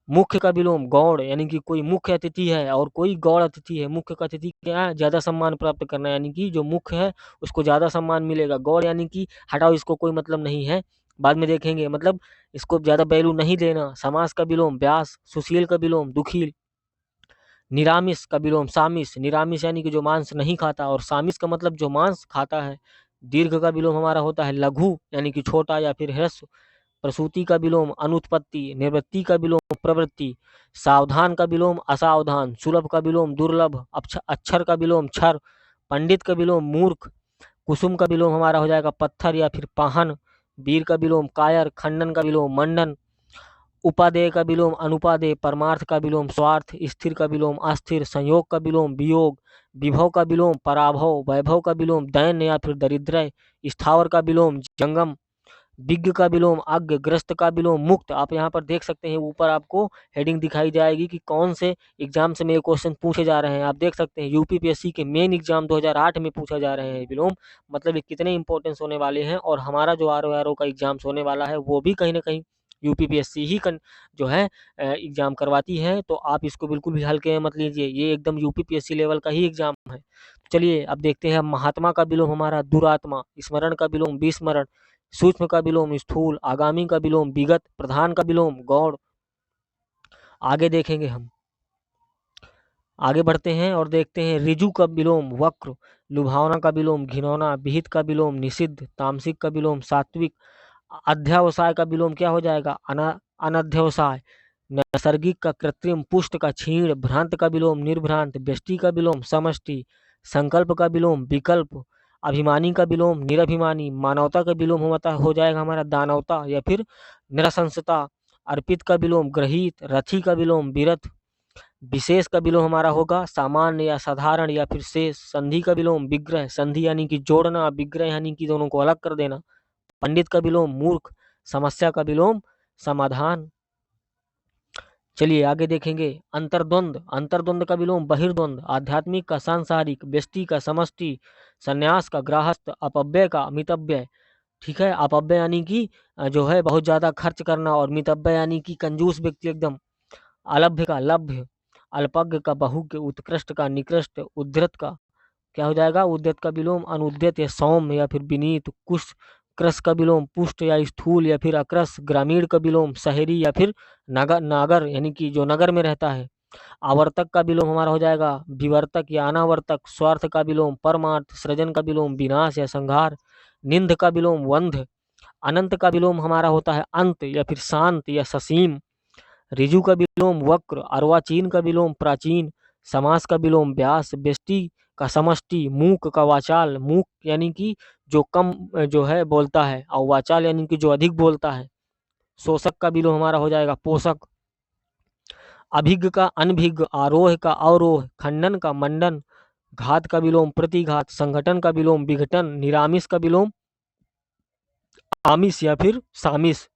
मुख्य का विलोम गौड़, यानी कि कोई मुख्य अतिथि है और कोई गौड़ अतिथि है। मुख्य का अतिथि क्या है? ज्यादा सम्मान प्राप्त करना, यानी कि जो मुख्य है उसको ज्यादा सम्मान मिलेगा। गौड़ यानी कि हटाओ, इसको कोई मतलब नहीं है, बाद में देखेंगे, मतलब इसको ज्यादा वैल्यू नहीं देना। समास का विलोम व्यास, सुशील का विलोम दुखील, निरामिष का विलोम सामिस, निरामिष यानी कि जो मांस नहीं खाता, और सामिस का मतलब जो मांस खाता है। दीर्घ का विलोम हमारा होता है लघु, यानी कि छोटा या फिर ह्रस्व। प्रसूति का विलोम अनुत्पत्ति, निवृत्ति का विलोम प्रवृत्ति, सावधान का विलोम असावधान, सुलभ का विलोम दुर्लभ, अक्षर का विलोम क्षर, पंडित का विलोम मूर्ख, कुसुम का विलोम हमारा हो जाएगा पत्थर या फिर पाहन, वीर का विलोम कायर, खंडन का विलोम मंडन, उपादेय का विलोम अनुपादेय, परमार्थ का विलोम स्वार्थ, स्थिर का विलोम अस्थिर, संयोग का विलोम वियोग, विभव का विलोम पराभव, वैभव का विलोम दैन्य या फिर दरिद्रय, स्थावर का विलोम जंगम, विज्ञ का विलोम अज्ञ, ग्रस्त का विलोम मुक्त। आप यहाँ पर देख सकते हैं, ऊपर आपको हेडिंग दिखाई जाएगी कि कौन से एग्जाम से मेरे क्वेश्चन पूछे जा रहे हैं। आप देख सकते हैं यूपीपीएससी के मेन एग्जाम 2008 में पूछा जा रहे हैं विलोम, मतलब ये कितने इंपॉर्टेंस होने वाले हैं। और हमारा जो आर का एग्जाम होने वाला है वो भी कहीं ना कहीं यूपीपीएससी ही जो है एग्जाम करवाती है, तो आप इसको बिल्कुल भी हल्के में मत लीजिए, ये एकदम यूपीपीएससी लेवल का ही एग्जाम है। चलिए अब देखते हैं, महात्मा का विलोम हमारा दुरात्मा, स्मरण का विलोम विस्मरण, सूक्ष्म का विलोम स्थूल, आगामी का विलोम विगत, प्रधान का विलोम गौड़। आगे देखेंगे हम, आगे बढ़ते हैं और देखते हैं, ऋजु का विलोम वक्र, लुभावना का विलोम घिनौना, विहित का विलोम निषिद्ध, तामसिक का विलोम सात्विक, अध्यवसाय का विलोम क्या हो जाएगा? अनध्यवसाय, नैसर्गिक का कृत्रिम, पुष्ट का क्षीण, भ्रांत का विलोम निर्भ्रांत, व्यष्टि का विलोम समष्टि, संकल्प का विलोम विकल्प, अभिमानी का विलोम निरभिमानी, मानवता का विलोम हो जाएगा हमारा दानवता या फिर निरशंसता, अर्पित का विलोम ग्रहित, रथी का विलोम विरथ, विशेष का विलोम हमारा होगा सामान्य या साधारण या फिर शेष, संधि का विलोम विग्रह, संधि यानी कि जोड़ना, विग्रह यानी कि दोनों को अलग कर देना, पंडित का विलोम मूर्ख, समस्या का विलोम समाधान। चलिए आगे देखेंगे अंतर्द्वंद, अंतर्द्वंद का विलोम बहिर्द्वंद, आध्यात्मिक का सांसारिक, व्यष्टि का समष्टि, संन्यास का गृहस्थ, अपव्यय का मितव्यय। ठीक है, अपव्यय यानी कि जो है बहुत ज्यादा खर्च करना, और मितव्यय यानी कि कंजूस व्यक्ति एकदम, अलभ्य का लभ्य, अल्पज्ञ का बहुज्ञ, उत्कृष्ट का निकृष्ट, उद्धृत का क्या हो जाएगा, उद्यत का विलोम अनुद्यत या सौम्य या फिर विनीत, कुश क्रस का विलोम पुष्ट या स्थूल या फिर अक्रस, ग्रामीण का विलोम शहरी या फिर नगर नागर यानी कि जो नगर में रहता है, आवर्तक का विलोम हमारा हो जाएगा विवर्तक या अनावर्तक, स्वार्थ का विलोम परमार्थ, सृजन का विलोम विनाश या संहार, निंद का विलोम वंध, अनंत का विलोम हमारा होता है अंत या फिर शांत या ससीम, ऋजु का विलोम वक्र, अर्वाचीन का विलोम प्राचीन, समास का विलोम व्यास, व्यष्टि का समष्टि, मूक का वाचाल, मूक यानी कि जो कम जो है बोलता है, और वाचाल यानी कि जो अधिक बोलता है, शोषक का विलोम हमारा हो जाएगा पोषक, अभिज्ञ का अनभिज्ञ, आरोह का अवरोह, खंडन का मंडन, घात का विलोम प्रतिघात, संगठन का विलोम विघटन, निरामिष का विलोम आमिष या फिर सामिष,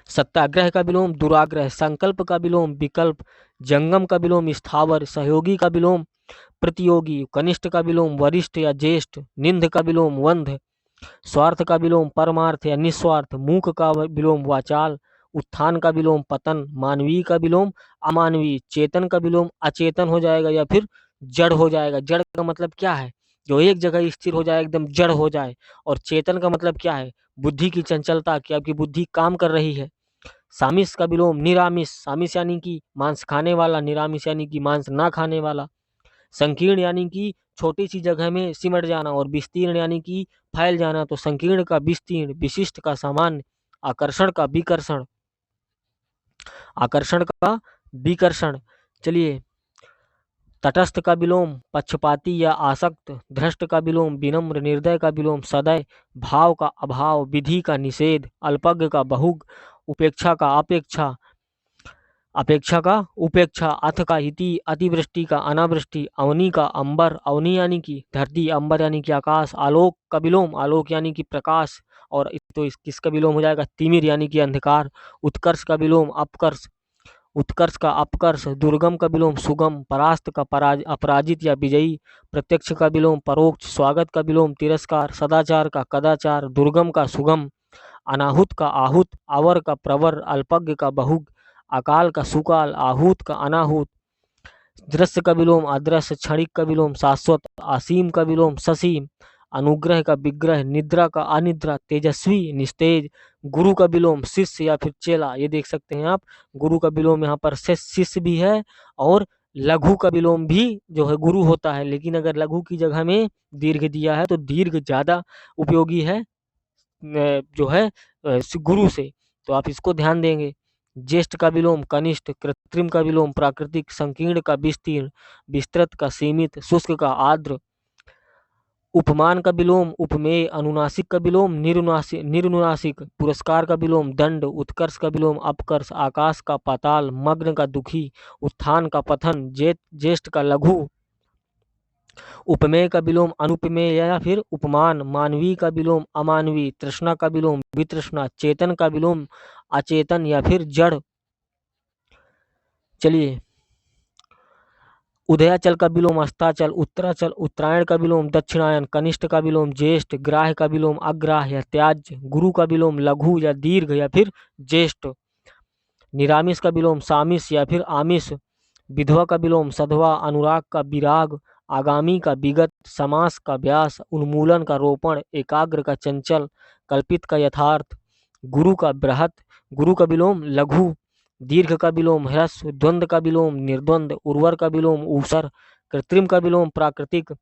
सत्याग्रह का विलोम दुराग्रह, संकल्प का विलोम विकल्प, जंगम का विलोम स्थावर, सहयोगी का विलोम प्रतियोगी, कनिष्ठ का विलोम वरिष्ठ या ज्येष्ठ, निंद का विलोम वंध, स्वार्थ का विलोम परमार्थ या निस्वार्थ, मूक का विलोम वाचाल, उत्थान का विलोम पतन, मानवीय का विलोम अमानवीय, चेतन का विलोम अचेतन हो जाएगा या फिर जड़ हो जाएगा। जड़ का मतलब क्या है, जो एक जगह स्थिर हो जाए, एकदम जड़ हो जाए। और चेतन का मतलब क्या है, बुद्धि की चंचलता, कि आपकी बुद्धि काम कर रही है। सामिस का विलोम निरामिष, सामिस यानी कि मांस खाने वाला, निरामिष यानी कि मांस ना खाने वाला, संकीर्ण यानी कि छोटी सी जगह में सिमट जाना, और विस्तीर्ण यानी कि फैल जाना। तो संकीर्ण का विस्तीर्ण, विशिष्ट का सामान्य, आकर्षण का विकर्षण, आकर्षण का विकर्षण। चलिए, तटस्थ का विलोम पक्षपाती या आसक्त, धृष्ट का विलोम विनम्र, निर्दय का विलोम सदय, भाव का अभाव, विधि का निषेध, अल्पज्ञ का बहुग, उपेक्षा का अपेक्षा, अपेक्षा का उपेक्षा, अथ का इति, अतिवृष्टि का अनावृष्टि, अवनी का अंबर, अवनी यानी कि धरती, अंबर यानी कि आकाश, आलोक का विलोम, आलोक यानी कि प्रकाश, और तो किसका विलोम हो जाएगा, तिमिर यानी कि अंधकार, उत्कर्ष का विलोम अपकर्ष, उत्कर्ष का अपकर्ष, दुर्गम का विलोम सुगम, परास्त का अपराजित या विजयी, प्रत्यक्ष का विलोम परोक्ष, स्वागत का विलोम तिरस्कार, सदाचार का कदाचार, दुर्गम का सुगम, अनाहुत का आहूत, आवर का प्रवर, अल्पज्ञ का बहुग, अकाल का सुकाल, आहूत का अनाहूत, दृश्य का विलोम अदृश्य, क्षणिक का विलोम शाश्वत, असीम का विलोम ससीम, अनुग्रह का विग्रह, निद्रा का अनिद्रा, तेजस्वी निस्तेज, गुरु का विलोम शिष्य या फिर चेला। ये देख सकते हैं आप, गुरु का विलोम यहाँ पर शिष्य भी है, और लघु का विलोम भी जो है गुरु होता है, लेकिन अगर लघु की जगह में दीर्घ दिया है तो दीर्घ ज्यादा उपयोगी है जो है गुरु से, तो आप इसको ध्यान देंगे। ज्येष्ठ का विलोम कनिष्ठ, कृत्रिम का विलोम प्राकृतिक, संकीर्ण का विस्तीर्ण, विस्तृत का सीमित, शुष्क का आर्द्र, उपमान का विलोम उपमेय, अनुनासिक का विलोम निरनुनासिक, पुरस्कार का विलोम दंड, उत्कर्ष का विलोम अपकर्ष, आकाश का पाताल, मग्न का दुखी, उत्थान का पतन, ज्येष्ठ का लघु, उपमेय का विलोम अनुपमेय या फिर उपमान, मानवीय का विलोम अमानवीय, तृष्णा का विलोम वितृष्णा, चेतन का विलोम अचेतन या फिर जड़। चलिए, उदयाचल का विलोम अस्ताचल, उत्तराचल, उत्तरायण का विलोम दक्षिणायन, कनिष्ठ का विलोम ज्येष्ठ, ग्राह्य का विलोम अग्राह्य या त्याज्य, गुरु का विलोम लघु या दीर्घ या फिर ज्येष्ठ, निरामिष का विलोम सामिष या फिर आमिष, विधवा का विलोम सधवा, अनुराग का विराग, आगामी का विगत, समास का व्यास, उन्मूलन का रोपण, एकाग्र का चंचल, कल्पित का यथार्थ, गुरु का बृहत, गुरु का विलोम लघु, दीर्घ का विलोम ह्रस्व, द्वंद्व का विलोम निर्द्वंद, उर्वर का विलोम ऊसर, कृत्रिम का विलोम प्राकृतिक,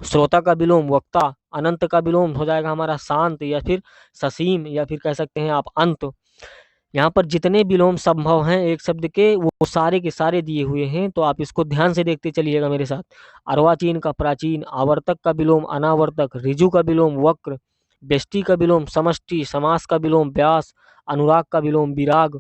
श्रोता का विलोम वक्ता, अनंत का विलोम हो जाएगा हमारा शांत या फिर ससीम, या फिर कह सकते हैं आप अंत, यहाँ पर जितने विलोम संभव हैं एक शब्द के वो सारे के सारे दिए हुए हैं, तो आप इसको ध्यान से देखते चलिएगा मेरे साथ। अर्वाचीन का प्राचीन, आवर्तक का विलोम अनावर्तक, ऋजु का विलोम वक्र, व्यष्टि का विलोम समष्टि, समास का विलोम व्यास, अनुराग का विलोम विराग,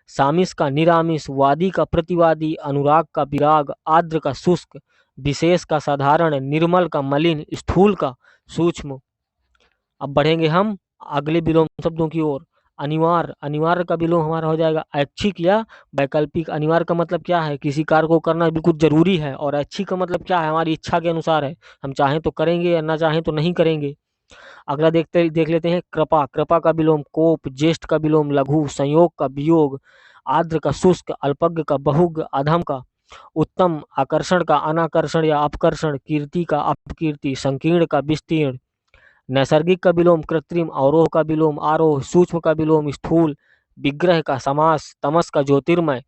सामिस का निरामिस, वादी का प्रतिवादी, अनुराग का विराग, आर्द्र का शुष्क, विशेष का साधारण, निर्मल का मलिन, स्थूल का सूक्ष्म। अब बढ़ेंगे हम अगले विलोम शब्दों की ओर। अनिवार्य, अनिवार्य का विलोम हमारा हो जाएगा ऐच्छिक या वैकल्पिक। अनिवार्य का मतलब क्या है, किसी कार्य को करना बिल्कुल जरूरी है, और ऐच्छिक का मतलब क्या है, हमारी इच्छा के अनुसार है, हम चाहें तो करेंगे या ना चाहें तो नहीं करेंगे। अगला देख लेते हैं कृपा। कृपा का विलोम कोप, ज्येष्ठ का विलोम लघु, संयोग का वियोग, आर्द्र का शुष्क, अल्पज्ञ का बहुज्ञ, अधम का उत्तम, आकर्षण का अनाकर्षण या अपकर्षण, कीर्ति का अपकीर्ति, संकीर्ण का विस्तीर्ण, नैसर्गिक का विलोम कृत्रिम, अवरोह का विलोम आरोह, सूक्ष्म का विलोम स्थूल, विग्रह का समास, तमस का ज्योतिर्मय,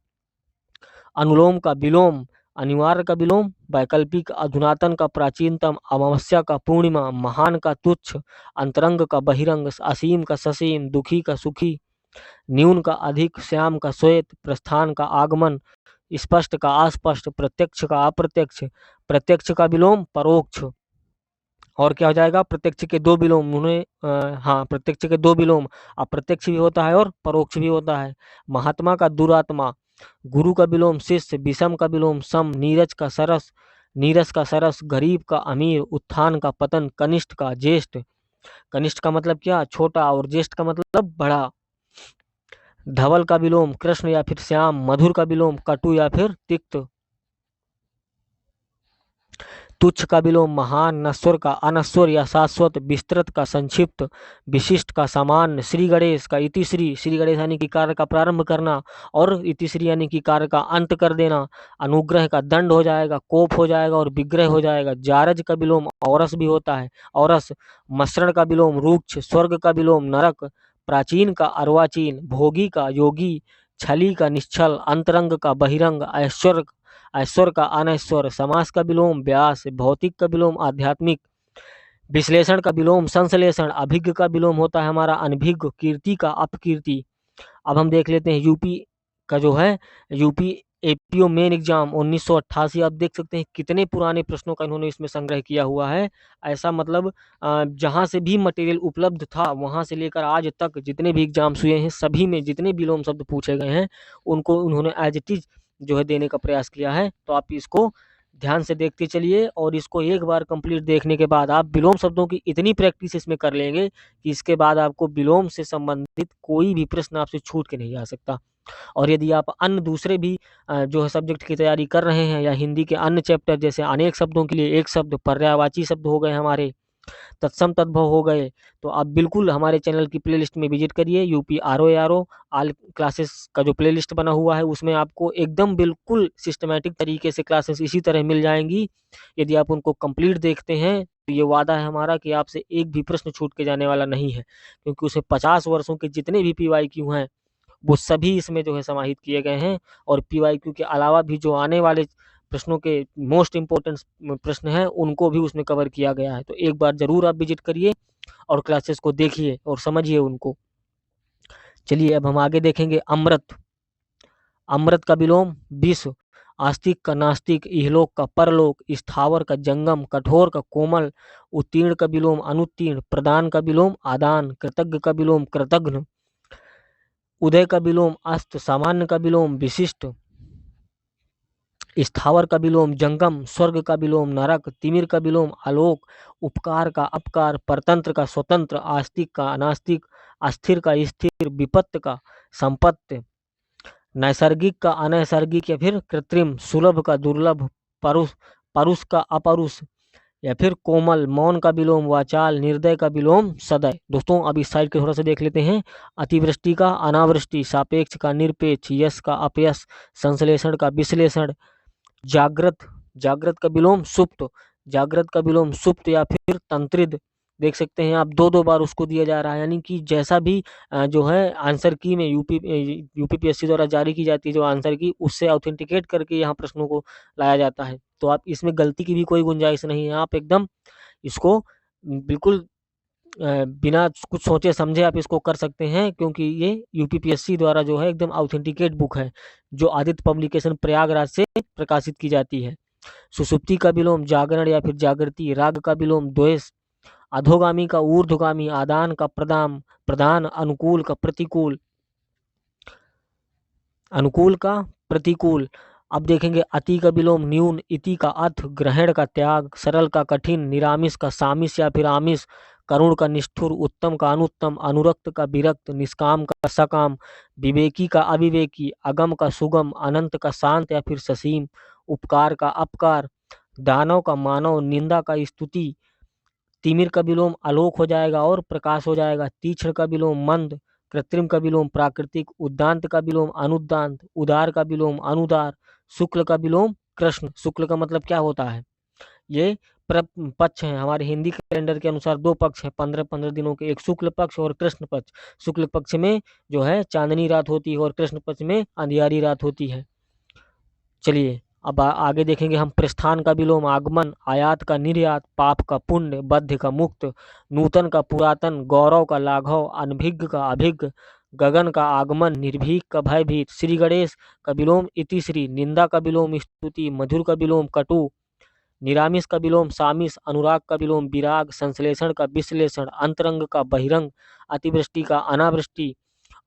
अनुलोम का विलोम, अनिवार्य का विलोम वैकल्पिक, अधुनातन का प्राचीनतम, अमावस्या का पूर्णिमा, महान का तुच्छ, अंतरंग का बहिरंग, असीम का ससीम, दुखी का सुखी, न्यून का अधिक, श्याम का श्वेत, प्रस्थान का आगमन, स्पष्ट का अस्पष्ट, प्रत्यक्ष का अप्रत्यक्ष, प्रत्यक्ष का विलोम परोक्ष। और क्या हो जाएगा, प्रत्यक्ष के दो विलोम उन्हें हाँ, प्रत्यक्ष के दो विलोम, अप्रत्यक्ष भी होता है और परोक्ष भी होता है। महात्मा का दुरात्मा, गुरु का विलोम शिष्य, विषम का विलोम सम, नीरज का सरस, नीरस का सरस, गरीब का अमीर, उत्थान का पतन, कनिष्ठ का ज्येष्ठ। कनिष्ठ का मतलब क्या, छोटा, और ज्येष्ठ का मतलब बड़ा। धवल का विलोम कृष्ण या फिर श्याम, मधुर का विलोम कटु या फिर तिक्त, तुच्छ का विलोम महान, नश्वर का अनश्वर या शाश्वत, विस्तृत का संक्षिप्त, विशिष्ट का सामान्य, श्री गणेश का इतिश्री, श्री गणेश यानी कि कार्य का प्रारंभ करना, और इतिश्री यानी कि कार्य का अंत कर देना। अनुग्रह का दंड हो जाएगा, कोप हो जाएगा, और विग्रह हो जाएगा। जारज का विलोम औरस भी होता है, औरस। मसरण का विलोम रुक्ष, स्वर्ग का विलोम नरक, प्राचीन का अर्वाचीन, भोगी का योगी, छली का निश्चल, अंतरंग का बहिरंग, ऐश्वर्य ऐश्वर का अनैश्वर, समास का विलोम व्यास, भौतिक का विलोम आध्यात्मिक, विश्लेषण का विलोम संश्लेषण, अभिज्ञ का विलोम होता है हमारा अनभिज्ञ, कीर्ति का अपकीर्ति। अब हम देख लेते हैं यूपी का जो है, यूपी एपीओ मेन एग्जाम 1988। आप देख सकते हैं कितने पुराने प्रश्नों का इन्होंने इसमें संग्रह किया हुआ है। ऐसा मतलब जहां से भी मटेरियल उपलब्ध था वहां से लेकर आज तक जितने भी एग्जाम्स हुए हैं सभी में जितने विलोम शब्द पूछे गए हैं उनको उन्होंने एज इट इज जो है देने का प्रयास किया है। तो आप इसको ध्यान से देखते चलिए, और इसको एक बार कंप्लीट देखने के बाद आप विलोम शब्दों की इतनी प्रैक्टिस इसमें कर लेंगे कि इसके बाद आपको विलोम से संबंधित कोई भी प्रश्न आपसे छूट के नहीं आ सकता। और यदि आप अन्य दूसरे भी जो है सब्जेक्ट की तैयारी कर रहे हैं, या हिंदी के अन्य चैप्टर जैसे अनेक शब्दों के लिए एक शब्द, पर्यायवाची शब्द हो गए हमारे, तत्सम तद्भव हो गए, तो आप बिल्कुल हमारे चैनल की प्लेलिस्ट में विजिट करिए। UP R O A R O all classes का जो प्लेलिस्ट बना हुआ है उसमें आपको एकदम बिल्कुल सिस्टमेटिक तरीके से क्लासेस इसी तरह मिल जाएंगी। यदि आप उनको कंप्लीट देखते हैं तो ये वादा है हमारा कि आपसे एक भी प्रश्न छूट के जाने वाला नहीं है, क्योंकि उसमें 50 वर्षों के जितने भी PYQ हैं वो सभी इसमें जो है समाहित किए गए हैं। और PYQ के अलावा भी जो आने वाले प्रश्नों के मोस्ट इम्पोर्टेंट प्रश्न हैं उनको भी उसमें कवर किया गया है। तो एक बार जरूर आप विजिट करिए और क्लासेस को देखिए और समझिए उनको। चलिए अब हम आगे देखेंगे अमृत। अमृत का विलोम विश्व, आस्तिक का नास्तिक, इहलोक का परलोक, स्थावर का जंगम, कठोर का कोमल, उत्तीर्ण का विलोम अनुत्तीर्ण, प्रदान का विलोम आदान, कृतज्ञ का विलोम कृतघ्न, उदय का विलोम अस्त, सामान्य का विलोम विशिष्ट, स्थावर का विलोम जंगम, स्वर्ग का विलोम नरक, तिमिर का विलोम आलोक, उपकार का अपकार, परतंत्र का स्वतंत्र, आस्तिक का अनास्तिक, अस्थिर का स्थिर, विपत्त का संपत्ति, नैसर्गिक का अनैसर्गिक या फिर कृत्रिम, सुलभ का दुर्लभ, परुष परुष का अपरुष, या फिर कोमल, मौन का विलोम वाचाल, निर्दय का विलोम सदय। दोस्तों अब इस साइड के थोड़ा सा देख लेते हैं। अतिवृष्टि का अनावृष्टि, सापेक्ष का निरपेक्ष, यश का अपयश, संश्लेषण का विश्लेषण, जागृत, जागृत का विलोम सुप्त, जागृत का विलोम सुप्त या फिर तंत्रित। देख सकते हैं आप दो दो बार उसको दिया जा रहा है, यानी कि जैसा भी जो है आंसर की में यूपीपीएससी द्वारा जारी की जाती है जो आंसर की, उससे ऑथेंटिकेट करके यहाँ प्रश्नों को लाया जाता है। तो आप इसमें गलती की भी कोई गुंजाइश नहीं है, आप एकदम इसको बिल्कुल बिना कुछ सोचे समझे आप इसको कर सकते हैं, क्योंकि ये यूपीपीएससी द्वारा जो है एकदम ऑथेंटिकेट बुक है, जो आदित्य पब्लिकेशन प्रयागराज से प्रकाशित की जाती है। सुषुप्ति का विलोम जागरण या फिर जागृति, राग का विलोम द्वेष, अधोगामी का ऊर्ध्वगामी, आदान का प्रदान प्रधान, अनुकूल का प्रतिकूल, अनुकूल का प्रतिकूल। अब देखेंगे अति का विलोम न्यून, इति का अथ, ग्रहण का त्याग, सरल का कठिन, निरामिष का सामिष या फिर आमिष, करुण का निष्ठुर, उत्तम का अनुत्तम, अनुरक्त का विरक्त, निष्काम का सकाम, विवेकी का अविवेकी, अगम का सुगम, अनंत का शांत या फिर ससीम, उपकार का अपकार, दानव का मानव, निंदा का स्तुति, तिमिर का विलोम आलोक हो जाएगा और प्रकाश हो जाएगा, तीक्ष्ण का विलोम मंद, कृत्रिम का विलोम प्राकृतिक, उद्दांत का विलोम अनुदांत, उदार का विलोम अनुदार, शुक्ल का विलोम कृष्ण। शुक्ल का मतलब क्या होता है? ये पक्ष है, हमारे हिंदी कैलेंडर के अनुसार दो पक्ष है, 15-15 दिनों के, एक शुक्ल पक्ष और कृष्ण पक्ष। शुक्ल पक्ष में जो है चांदनी रात होती है और कृष्ण पक्ष में अंधियारी रात होती है। चलिए अब आगे देखेंगे हम। प्रस्थान का विलोम आगमन, आयात का निर्यात, पाप का पुण्य, बद्ध का मुक्त, नूतन का पुरातन, गौरव का लाघव, अनभिज्ञ का अभिज्ञ, गगन का आगमन, निर्भीक का भयभीत, श्री गणेश का विलोम इतिश्री, निंदा का विलोम स्तुति, मधुर का विलोम कटु, निरामिष का विलोम सामिष, अनुराग का विलोम विराग, संश्लेषण का विश्लेषण, अंतरंग का बहिरंग, अतिवृष्टि का अनावृष्टि,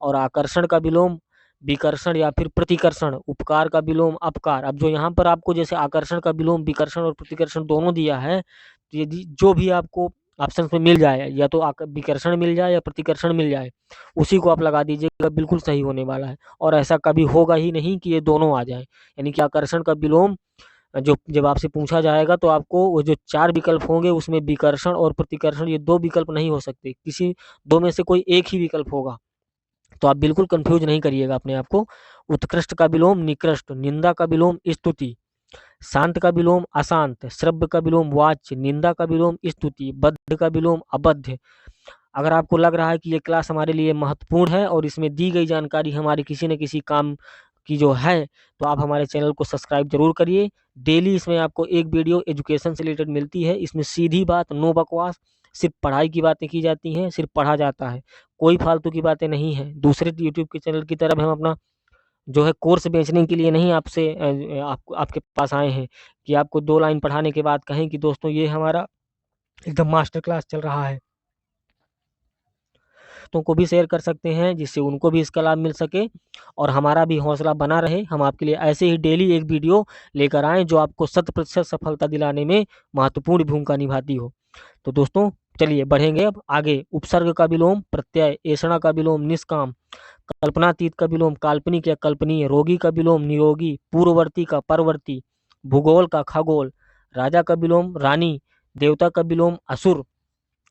और आकर्षण का विलोम विकर्षण या फिर प्रतिकर्षण, उपकार का विलोम अपकार। अब जो यहाँ पर आपको जैसे आकर्षण का विलोम विकर्षण और प्रतिकर्षण दोनों दिया है, तो यदि जो भी आपको ऑप्शन में मिल जाए, या तो विकर्षण मिल जाए या प्रतिकर्षण मिल जाए, उसी को आप लगा दीजिएगा, बिल्कुल सही होने वाला है। और ऐसा कभी होगा ही नहीं कि ये दोनों आ जाए। यानी कि आकर्षण का विलोम जो जब आपसे पूछा जाएगा तो आपको वो जो 4 विकल्प होंगे उसमें विकर्षण और प्रतिकर्षण ये 2 विकल्प नहीं हो सकते, किसी दो में से कोई एक ही विकल्प होगा। तो आप बिल्कुल कंफ्यूज नहीं करिएगा अपने आप को। उत्कृष्ट का विलोम निकृष्ट, निंदा का विलोम स्तुति, शांत का विलोम अशांत, श्रव्य का विलोम वाच्य, निंदा का विलोम स्तुति, बद्ध का विलोम अबद्ध। अगर आपको लग रहा है कि ये क्लास हमारे लिए महत्वपूर्ण है और इसमें दी गई जानकारी हमारे किसी न किसी काम की जो है, तो आप हमारे चैनल को सब्सक्राइब जरूर करिए। डेली इसमें आपको एक वीडियो एजुकेशन से रिलेटेड मिलती है। इसमें सीधी बात, नो बकवास, सिर्फ पढ़ाई की बातें की जाती हैं, सिर्फ पढ़ा जाता है, कोई फालतू की बातें नहीं है। दूसरे यूट्यूब के चैनल की तरफ हम अपना जो है कोर्स बेचने के लिए नहीं आपसे आपके पास आए हैं कि आपको 2 लाइन पढ़ाने के बाद कहें कि दोस्तों ये हमारा एकदम मास्टर क्लास चल रहा है। दोस्तों को भी शेयर कर सकते हैं जिससे उनको भी इसका लाभ मिल सके और हमारा भी हौसला बना रहे। हम आपके लिए ऐसे ही डेली एक वीडियो लेकर आए जो आपको 100% सफलता दिलाने में महत्वपूर्ण भूमिका निभाती हो। तो दोस्तों चलिए बढ़ेंगे अब आगे। उपसर्ग का विलोम प्रत्यय, ऐषणा का विलोम निष्काम, कल्पनातीत का विलोम काल्पनिक या कल्पनीय, रोगी का विलोम निरोगी, पूर्ववर्ती का परवर्ती, भूगोल का खगोल, राजा का विलोम रानी, देवता का विलोम असुर।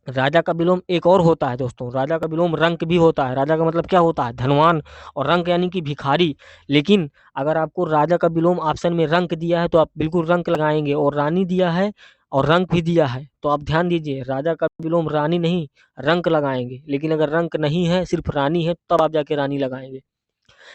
राजा का विलोम एक और होता है दोस्तों, राजा का विलोम रंक भी होता है। राजा का मतलब क्या होता है? धनवान, और रंक यानी कि भिखारी। लेकिन अगर आपको राजा का विलोम ऑप्शन में रंक दिया है तो आप बिल्कुल रंक लगाएंगे, और रानी दिया है और रंक भी दिया है तो आप ध्यान दीजिए, राजा का विलोम रानी नहीं रंक लगाएंगे। लेकिन अगर रंक नहीं है, सिर्फ रानी है, तब आप जाके रानी लगाएंगे।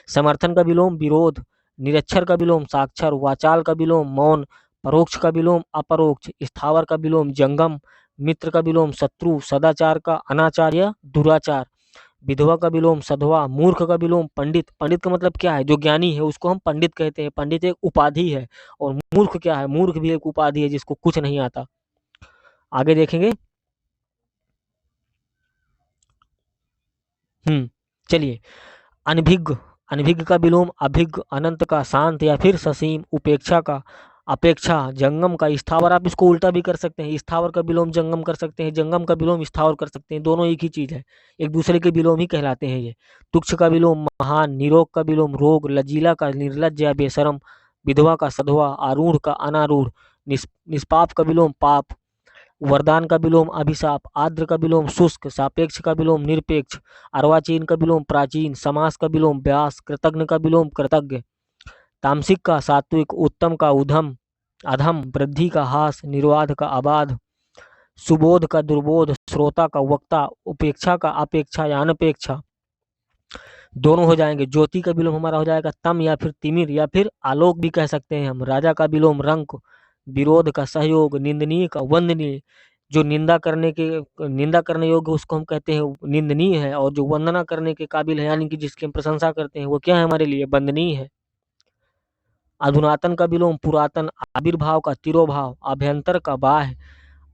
समर्थन का विलोम विरोध, निरक्षर का विलोम साक्षर, वाचाल का विलोम मौन, परोक्ष का विलोम अपरोक्ष, स्थावर का विलोम जंगम, मित्र का विलोम शत्रु, सदाचार का अनाचार या दुराचार, विधवा का विलोम सधवा, मूर्ख का विलोम पंडित। पंडित का मतलब क्या है? जो ज्ञानी है उसको हम पंडित कहते हैं। पंडित एक उपाधि है। और मूर्ख क्या है? मूर्ख भी एक उपाधि है जिसको कुछ नहीं आता। आगे देखेंगे। चलिए। अनभिज्ञ, अनभिज्ञ का विलोम अभिज्ञ, अनंत का शांत या फिर ससीम, उपेक्षा का अपेक्षा, जंगम का स्थावर। आप इसको उल्टा भी कर सकते हैं, स्थावर का विलोम जंगम कर सकते हैं, जंगम का विलोम स्थावर कर सकते हैं, दोनों एक ही चीज है, एक दूसरे के विलोम ही कहलाते हैं ये। तुक्ष का विलोम महान, निरोग का विलोम रोग, लजीला का निर्लज या बेशरम, विधवा का सधवा, आरूढ़ का अनारूढ़, निष्पाप का विलोम पाप, वरदान का विलोम अभिशाप, आर्द्र का विलोम शुष्क, सापेक्ष का विलोम निरपेक्ष, अर्वाचीन का विलोम प्राचीन, समास का विलोम व्यास, कृतज्ञ का विलोम कृतज्ञ, तामसिक का सात्विक, उत्तम का उधम अधम, वृद्धि का हास, निर्वाध का अबाध, सुबोध का दुर्बोध, श्रोता का वक्ता, उपेक्षा का अपेक्षा या अनपेक्षा, दोनों हो जाएंगे। ज्योति का विलोम हमारा हो जाएगा तम या फिर तिमिर या फिर आलोक भी कह सकते हैं हम। राजा का विलोम रंक, विरोध का सहयोग, निंदनीय का वंदनीय, जो निंदा करने योग्य उसको हम कहते हैं निंदनीय है, और जो वंदना करने के काबिल है यानी कि जिसकी हम प्रशंसा करते हैं वो क्या है हमारे लिए वंदनीय है। अधुनातन का विलोम पुरातन, आविर्भाव का तिरोभाव, अभ्यंतर का बाह्य,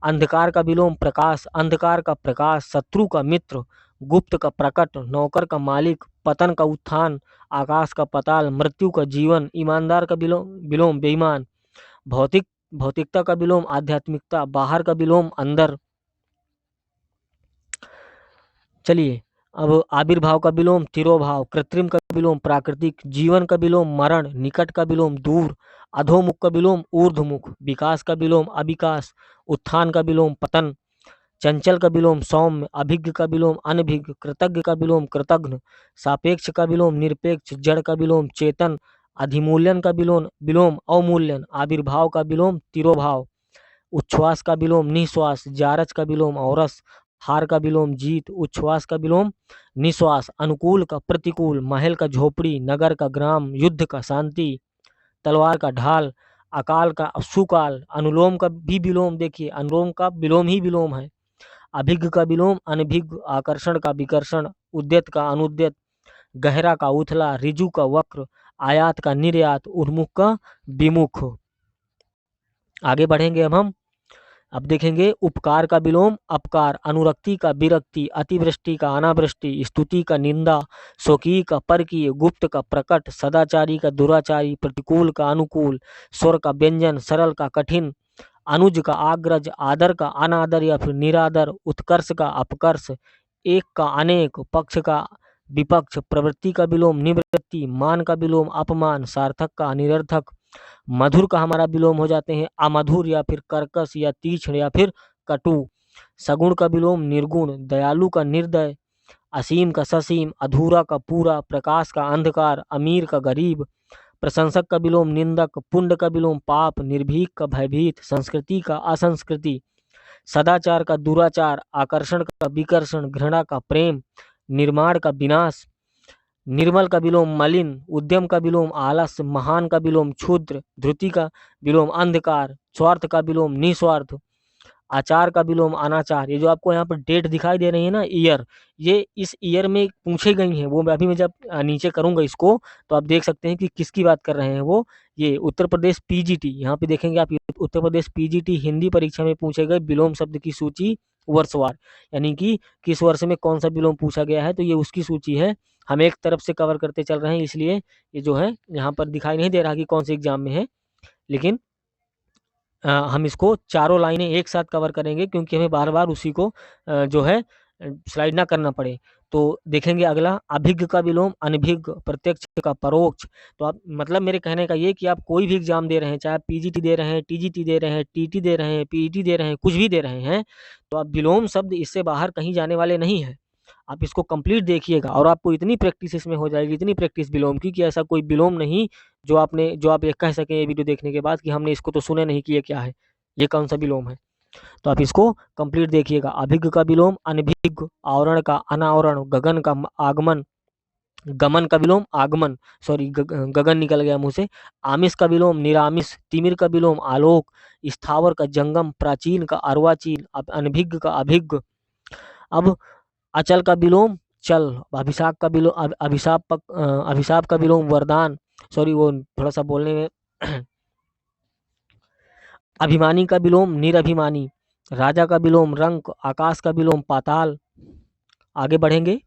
अंधकार का विलोम प्रकाश, अंधकार का प्रकाश, शत्रु का मित्र, गुप्त का प्रकट, नौकर का मालिक, पतन का उत्थान, आकाश का पाताल, मृत्यु का जीवन, ईमानदार का विलोम विलोम बेईमान, भौतिकता का विलोम आध्यात्मिकता, बाहर का विलोम अंदर। चलिए, अब आविर्भाव का विलोम तिरोभाव, कृत्रिम का विलोम प्राकृतिक, जीवन का विलोम मरण, निकट का विलोम दूर, अधोमुख का विलोम ऊर्ध्वमुख, विकास का विलोम अविकास, उत्थान का विलोम पतन, चंचल का विलोम सौम्य, अभिज्ञ का विलोम अनभिज्ञ, कृतज्ञ का विलोम कृतघ्न, सापेक्ष का विलोम निरपेक्ष, जड़ का विलोम चेतन, अधिमूल्यन का विलोम विलोम अवमूल्यन, आविर्भाव का विलोम तिरोभाव, उच्छ्वास का विलोम निश्वास, जारज का विलोम औरस, हार का विलोम जीत, उच्छ्वास का विलोम निश्वास, अनुकूल का प्रतिकूल, महल का झोपड़ी, नगर का ग्राम, युद्ध का शांति, तलवार का ढाल, अकाल का सुकाल, अनुलोम का भी विलोम देखिए, अनुलोम का विलोम ही विलोम है, अभिज्ञ का विलोम अनभिज्ञ, आकर्षण का विकर्षण, उद्यत का अनुद्यत, गहरा का उथला, ऋजु का वक्र, आयात का निर्यात, उन्मुख का विमुख। आगे बढ़ेंगे अब देखेंगे उपकार का विलोम अपकार, अनुरक्ति का विरक्ति, अतिवृष्टि का अनावृष्टि, स्तुति का निंदा, स्वकीय का परकीय, गुप्त का प्रकट, सदाचारी का दुराचारी, प्रतिकूल का अनुकूल, स्वर का व्यंजन, सरल का कठिन, अनुज का आग्रज, आदर का अनादर या फिर निरादर, उत्कर्ष का अपकर्ष, एक का अनेक, पक्ष का विपक्ष, प्रवृत्ति का विलोम निवृत्ति, मान का विलोम अपमान, सार्थक का अनिरर्थक, मधुर का हमारा विलोम हो जाते हैं अमधुर या फिर कर्कश या तीक्ष्ण या फिर कटु, सगुण का विलोम निर्गुण, दयालु का निर्दय, असीम का ससीम, अधूरा का पूरा, प्रकाश का अंधकार, अमीर का गरीब, प्रशंसक का विलोम निंदक, पुण्य का विलोम पाप, निर्भीक का भयभीत, संस्कृति का असंस्कृति, सदाचार का दुराचार, आकर्षण का विकर्षण, घृणा का प्रेम, निर्माण का विनाश, निर्मल का विलोम मलिन, उद्यम का विलोम आलस्य, महान का विलोम क्षुद्र, धृति का विलोम अंधकार, स्वार्थ का विलोम निस्वार्थ, आचार का विलोम अनाचार। ये जो आपको यहाँ पर डेट दिखाई दे रही है ना ईयर, ये इस ईयर में पूछे गई हैं। वो अभी मैं जब नीचे करूंगा इसको तो आप देख सकते हैं कि किसकी बात कर रहे हैं वो। ये उत्तर प्रदेश पीजीटी, यहाँ पे देखेंगे आप, उत्तर प्रदेश पीजीटी हिंदी परीक्षा में पूछे गए विलोम शब्द की सूची वर्षवार, यानी कि किस वर्ष में कौन सा विलोम पूछा गया है, तो ये उसकी सूची है। हम एक तरफ से कवर करते चल रहे हैं, इसलिए ये जो है यहाँ पर दिखाई नहीं दे रहा कि कौन से एग्जाम में है, लेकिन हम इसको चारों लाइनें एक साथ कवर करेंगे क्योंकि हमें बार बार उसी को जो है स्लाइड ना करना पड़े। तो देखेंगे अगला, अभिज्ञ का विलोम अनभिज्ञ, प्रत्यक्ष का परोक्ष। तो आप मतलब मेरे कहने का ये कि आप कोई भी एग्जाम दे रहे हैं, चाहे आप पीजीटी दे रहे हैं, टीजीटी दे रहे हैं, टीटी दे रहे हैं, पीईटी दे रहे हैं, कुछ भी दे रहे हैं, तो आप विलोम शब्द इससे बाहर कहीं जाने वाले नहीं है। आप इसको कंप्लीट देखिएगा और आपको इतनी प्रैक्टिस इसमें हो जाएगी, इतनी प्रैक्टिस विलोम की, कि ऐसा कोई विलोम नहीं जो आप ये कह सकें ये वीडियो देखने के बाद कि हमने इसको तो सुने नहीं कि ये क्या है, ये कौन सा विलोम है। तो आप इसको कंप्लीट देखिएगा। अभिज्ञ का विलोम अनभिज्ञ, आवरण का अनावरण, गगन का आगमन, गमन का विलोम आगमन, सॉरी गगन निकल गया मुंह से, आमिष का विलोम निरामिष, तिमिर का विलोम आलोक, स्थावर का जंगम, प्राचीन का अर्वाचीन, अनभिज्ञ का अभिज्ञ। अब अचल का विलोम चल, अभिशाप का विलोम अभिशाप का विलोम वरदान, सॉरी वो थोड़ा सा बोलने में अभिमानी का विलोम निरभिमानी, राजा का विलोम रंक, आकाश का विलोम पाताल। आगे बढ़ेंगे,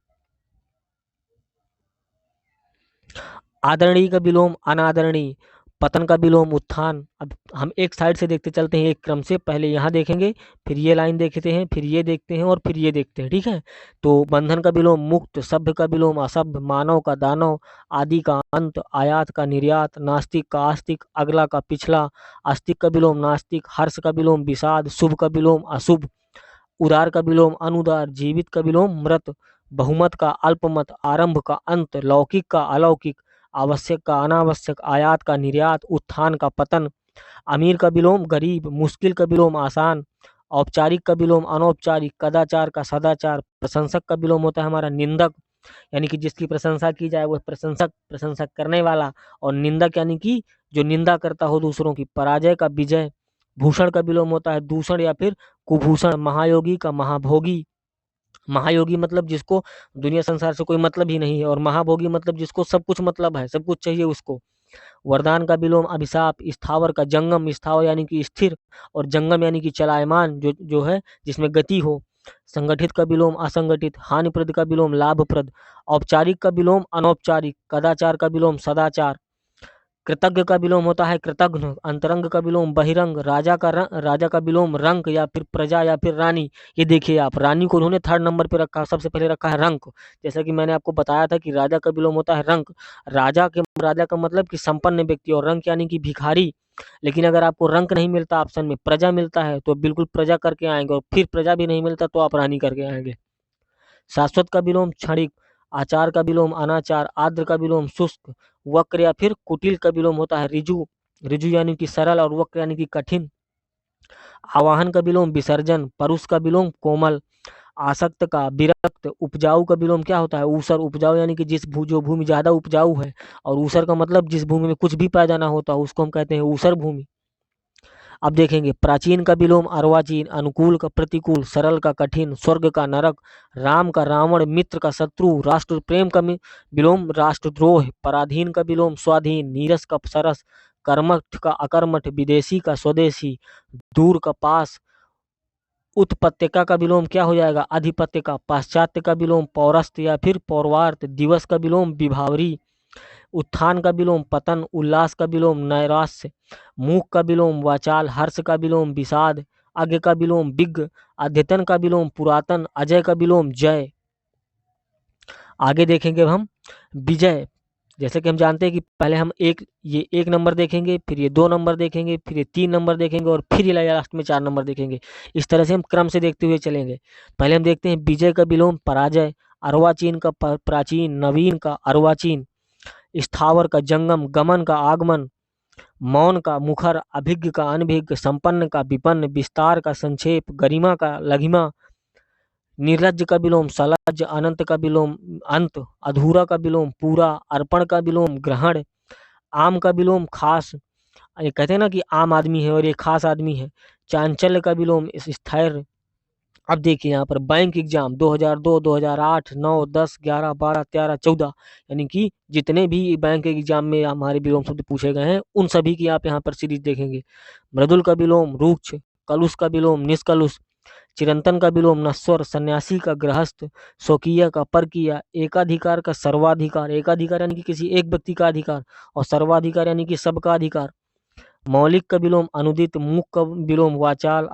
आदरणीय का विलोम अनादरणीय, पतन का विलोम उत्थान। अब हम एक साइड से देखते चलते हैं, एक क्रम से, पहले यहाँ देखेंगे, फिर ये लाइन देखते हैं, फिर ये देखते हैं और फिर ये देखते हैं, ठीक है। तो बंधन का विलोम मुक्त, सभ्य का विलोम असभ्य, मानव का दानव, आदि का अंत, आयात का निर्यात, नास्तिक का आस्तिक, अगला का पिछला, आस्तिक का विलोम नास्तिक, हर्ष का विलोम विषाद, शुभ का विलोम अशुभ, उदार का विलोम अनुदार, जीवित का विलोम मृत, बहुमत का अल्पमत, आरंभ का अंत, लौकिक का अलौकिक, आवश्यक का अनावश्यक, आयात का निर्यात, उत्थान का पतन, अमीर का विलोम गरीब, मुश्किल का विलोम आसान, औपचारिक का विलोम अनौपचारिक, कदाचार का सदाचार, प्रशंसक का विलोम होता है हमारा निंदक, यानी कि जिसकी प्रशंसा की जाए वह प्रशंसक, प्रशंसक करने वाला, और निंदक यानी कि जो निंदा करता हो दूसरों की, पराजय का विजय, भूषण का विलोम होता है दूषण या फिर कुभूषण। महायोगी का महाभोगी। महायोगी मतलब जिसको दुनिया संसार से कोई मतलब ही नहीं है, और महाभोगी मतलब जिसको सब कुछ मतलब है, सब कुछ चाहिए उसको। वरदान का विलोम अभिशाप। स्थावर का जंगम। स्थावर यानी कि स्थिर, और जंगम यानी कि चलायमान, जो जो है जिसमें गति हो। संगठित का विलोम असंगठित। हानिप्रद का विलोम लाभप्रद। औपचारिक का विलोम अनौपचारिक। कदाचार का विलोम सदाचार। कृतज्ञ का विलोम होता है कृतघ्न। अंतरंग का विलोम बहिरंग। राजा का विलोम रंक या फिर प्रजा या फिर रानी। ये देखिए आप, रानी को उन्होंने थर्ड नंबर पे रखा, सबसे पहले रखा है रंक। जैसा कि मैंने आपको बताया था कि राजा का विलोम होता है रंक। राजा का मतलब कि संपन्न व्यक्ति, और रंक यानी कि भिखारी। लेकिन अगर आपको रंक नहीं मिलता ऑप्शन में, प्रजा मिलता है, तो बिल्कुल प्रजा करके आएंगे, और फिर प्रजा भी नहीं मिलता तो आप रानी करके आएंगे। शाश्वत का विलोम क्षणिक। आचार का विलोम अनाचार। आर्द्र का विलोम शुष्क। वक्र या फिर कुटिल का विलोम होता है ऋजु। ऋजु यानी कि सरल, और वक्र यानी कि कठिन। आवाहन का विलोम विसर्जन। परुष का विलोम कोमल। आसक्त का विरक्त। उपजाऊ का विलोम क्या होता है ऊसर। उपजाऊ यानी कि जो भूमि ज्यादा उपजाऊ है, और ऊसर का मतलब जिस भूमि में कुछ भी पैदा ना होता उसको हम कहते हैं ऊसर भूमि। अब देखेंगे प्राचीन का विलोम अर्वाचीन। अनुकूल का प्रतिकूल। सरल का कठिन। स्वर्ग का नरक। राम का रावण। मित्र का शत्रु। राष्ट्र प्रेम का विलोम राष्ट्रद्रोह। पराधीन का विलोम स्वाधीन। नीरस का सरस। कर्मठ का अकर्मठ। विदेशी का स्वदेशी। दूर का पास। उत्पत्तिका का विलोम क्या हो जाएगा अधिपत्य का। पाश्चात्य का विलोम पौरस्त या फिर पौर्वार्त। दिवस का विलोम विभावरी। उत्थान का विलोम पतन। उल्लास का विलोम नैराश्य। मूक का विलोम वाचाल। हर्ष का विलोम विषाद। अज्ञ का विलोम विज्ञ। अद्यतन का विलोम पुरातन। अजय का विलोम जय। आगे देखेंगे हम विजय। जैसे कि हम जानते हैं कि पहले हम ये एक नंबर देखेंगे, फिर ये 2 नंबर देखेंगे, फिर ये 3 नंबर देखेंगे, और फिर ये लास्ट में 4 नंबर देखेंगे। इस तरह से हम क्रम से देखते हुए चलेंगे। पहले हम देखते हैं विजय का विलोम पराजय। अर्वाचीन का प्राचीन। नवीन का अर्वाचीन। स्थावर का जंगम। गमन का आगमन। मौन का मुखर। अभिज्ञ का अनभिज्ञ। संपन्न का विपन्न। विस्तार का संक्षेप। गरिमा का लघिमा। निर्लज्ज का विलोम सलज्ज। अनंत का विलोम अंत। अधूरा का विलोम पूरा। अर्पण का विलोम ग्रहण। आम का विलोम खास। ये कहते हैं ना कि आम आदमी है और ये खास आदमी है। चांचल्य का विलोम स्थैर्य। अब देखिए यहाँ पर बैंक एग्जाम 2002, 2008, 9, 10, 11, 12, 13, 14, यानी कि जितने भी बैंक एग्जाम में हमारे विलोम शब्द पूछे गए हैं उन सभी की आप यहाँ पर सीरीज देखेंगे। मृदुल का विलोम रुक्ष। कलुष का विलोम निष्कलुष। चिरंतन का विलोम नश्वर। सन्यासी का गृहस्थ। स्वकीय का परकीय। एकाधिकार का सर्वाधिकार। एकाधिकार यानी कि किसी एक व्यक्ति का अधिकार, और सर्वाधिकार यानी कि सबका अधिकार। मौलिक का विलोम अनुदित। मूक का विलोम वाचाल।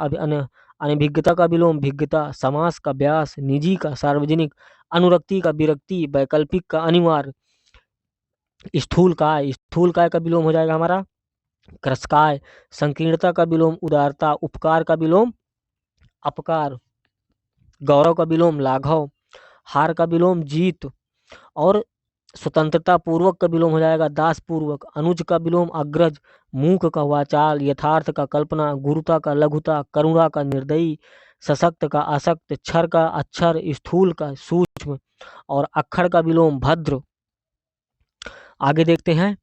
अनभिज्ञता का विलोम भिज्ञता। समास का व्यास। निजी का सार्वजनिक। अनुरक्ति का विरक्ति। वैकल्पिक का अनिवार्य। स्थूल काय का विलोम हो जाएगा हमारा क्रस्काय। संकीर्णता का विलोम उदारता। उपकार का विलोम अपकार। गौरव का विलोम लाघव। हार का विलोम जीत। और स्वतंत्रता पूर्वक का विलोम हो जाएगा दास पूर्वक। अनुज का विलोम अग्रज। मूक का वाचाल। यथार्थ का कल्पना। गुरुता का लघुता। करुणा का निर्दयी। सशक्त का असक्त। क्षर का अक्षर। स्थूल का सूक्ष्म। और अक्षर का विलोम भद्र। आगे देखते हैं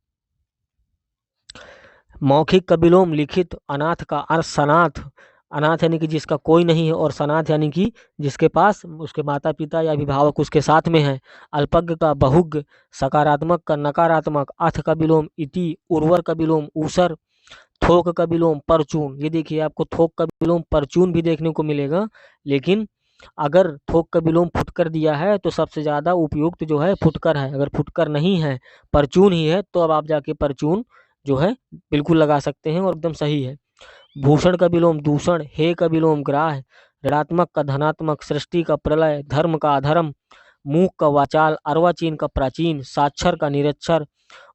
मौखिक का विलोम लिखित। अनाथ का अर्थ सनाथ। अनाथ यानी कि जिसका कोई नहीं है, और सनाथ यानी कि जिसके पास उसके माता पिता या अभिभावक उसके साथ में है। अल्पज्ञ का बहुज्ञ। सकारात्मक का नकारात्मक। अथ का विलोम इति। उर्वर का विलोम ऊसर। थोक का विलोम परचून। ये देखिए आपको थोक का विलोम परचून भी देखने को मिलेगा, लेकिन अगर थोक का विलोम फुटकर दिया है तो सबसे ज्यादा उपयुक्त जो है फुटकर है। अगर फुटकर नहीं है, परचून ही है, तो अब आप जाके परचून जो है बिल्कुल लगा सकते हैं और एकदम सही है। भूषण का विलोम दूषण। हे का विलोम ग्राह। ऋणात्मक का धनात्मक। सृष्टि का प्रलय। धर्म का अधर्म। मूक का वाचाल। अर्वाचीन का प्राचीन। साक्षर का निरक्षर।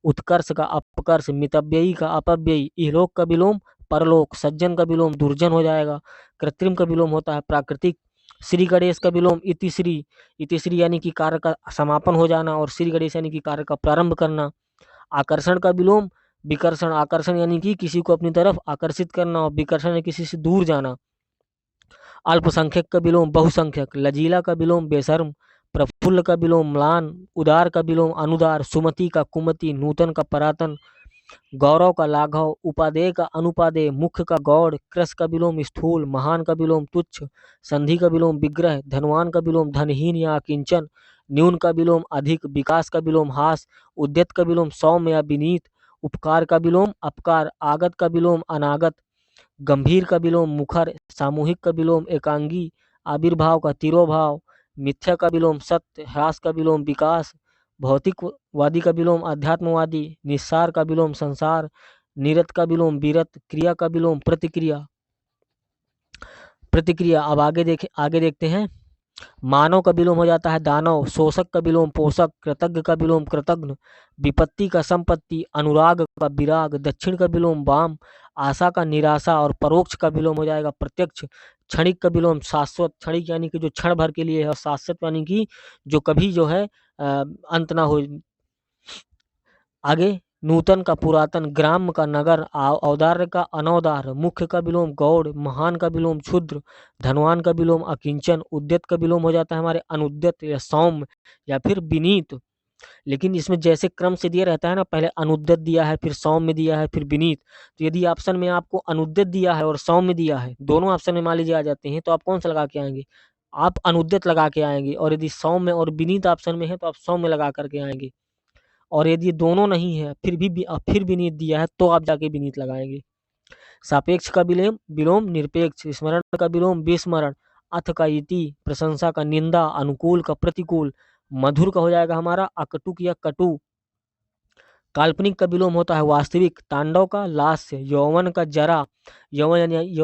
उत्कर्ष का अपकर्ष। मितव्ययी का अपव्ययी। इहलोक का विलोम परलोक। सज्जन का विलोम दुर्जन हो जाएगा। कृत्रिम का विलोम होता है प्राकृतिक। श्री गणेश का विलोम इतिश्री। इतिश्री यानी कि कार्य का समापन हो जाना, और श्री गणेश यानी कि कार्य का प्रारंभ करना। आकर्षण का विलोम विकर्षण। आकर्षण यानी कि किसी को अपनी तरफ आकर्षित करना, और विकर्षण यानी किसी से दूर जाना। अल्पसंख्यक का विलोम बहुसंख्यक। लजीला का विलोम बेशर्म। प्रफुल्ल का विलोम म्लान। उदार का विलोम अनुदार। सुमति का कुमति। नूतन का पुरातन। गौरव का लाघव, उपादेय का अनुपादेय, मुख्य का गौड़, कृश का विलोम स्थूल, महान का विलोम तुच्छ, संधि का विलोम विग्रह, धनवान का विलोम धनहीन या अकिंचन, न्यून का विलोम अधिक, विकास का विलोम हास, उद्यत का विलोम सौम्य या विनीत, उपकार का विलोम अपकार, आगत का विलोम अनागत, गंभीर का विलोम मुखर, सामूहिक का विलोम एकांगी, आविर्भाव का तिरोभाव, मिथ्या का विलोम सत्य, ह्रास का विलोम विकास, भौतिकवादी का विलोम अध्यात्मवादी, निस्सार का विलोम संसार, निरत का विलोम विरत, क्रिया का विलोम प्रतिक्रिया। प्रतिक्रिया अब आगे देखते हैं। मानव का विलोम हो जाता है दानव, शोषक का विलोम पोषक, कृतज्ञ का विलोम कृतज्ञ, विपत्ति का संपत्ति, अनुराग का विराग, दक्षिण का विलोम वाम, आशा का निराशा और परोक्ष का विलोम हो जाएगा प्रत्यक्ष, क्षणिक का विलोम शाश्वत, क्षणिक यानी कि जो क्षण भर के लिए है, और शाश्वत यानी कि जो कभी जो है अंत ना हो। आगे नूतन का पुरातन, ग्राम का नगर, औदार्य का अनौदार्य, मुख्य का विलोम गौड़, महान का विलोम क्षुद्र, धनवान का विलोम अकिंचन, उद्यत का विलोम हो जाता है हमारे अनुद्यत या सौम्य या फिर विनीत। लेकिन इसमें जैसे क्रम से दिया रहता है ना, पहले अनुद्यत दिया है, फिर सौम्य दिया है, फिर विनीत। तो यदि ऑप्शन में आपको अनुद्यत दिया है और सौम्य दिया है, दोनों ऑप्शन में मान लीजिए आ जाते हैं, तो आप कौन सा लगा के आएंगे? आप अनुद्यत लगा के आएंगे। और यदि सौम्य और विनीत ऑप्शन में है तो आप सौम्य लगा करके आएंगे। और यदि दोनों नहीं है, फिर विनीत दिया है, तो आप जाके विनीत लगाएंगे। सापेक्ष का विलोम विलोम निरपेक्ष, स्मरण का विलोम विस्मरण, अथ का इति, प्रशंसा का निंदा, अनुकूल का प्रतिकूल, मधुर का हो जाएगा हमारा अकटुक या कटु, काल्पनिक का विलोम होता है वास्तविक, तांडव का लास्य, यौवन का जरा, यौवन यानी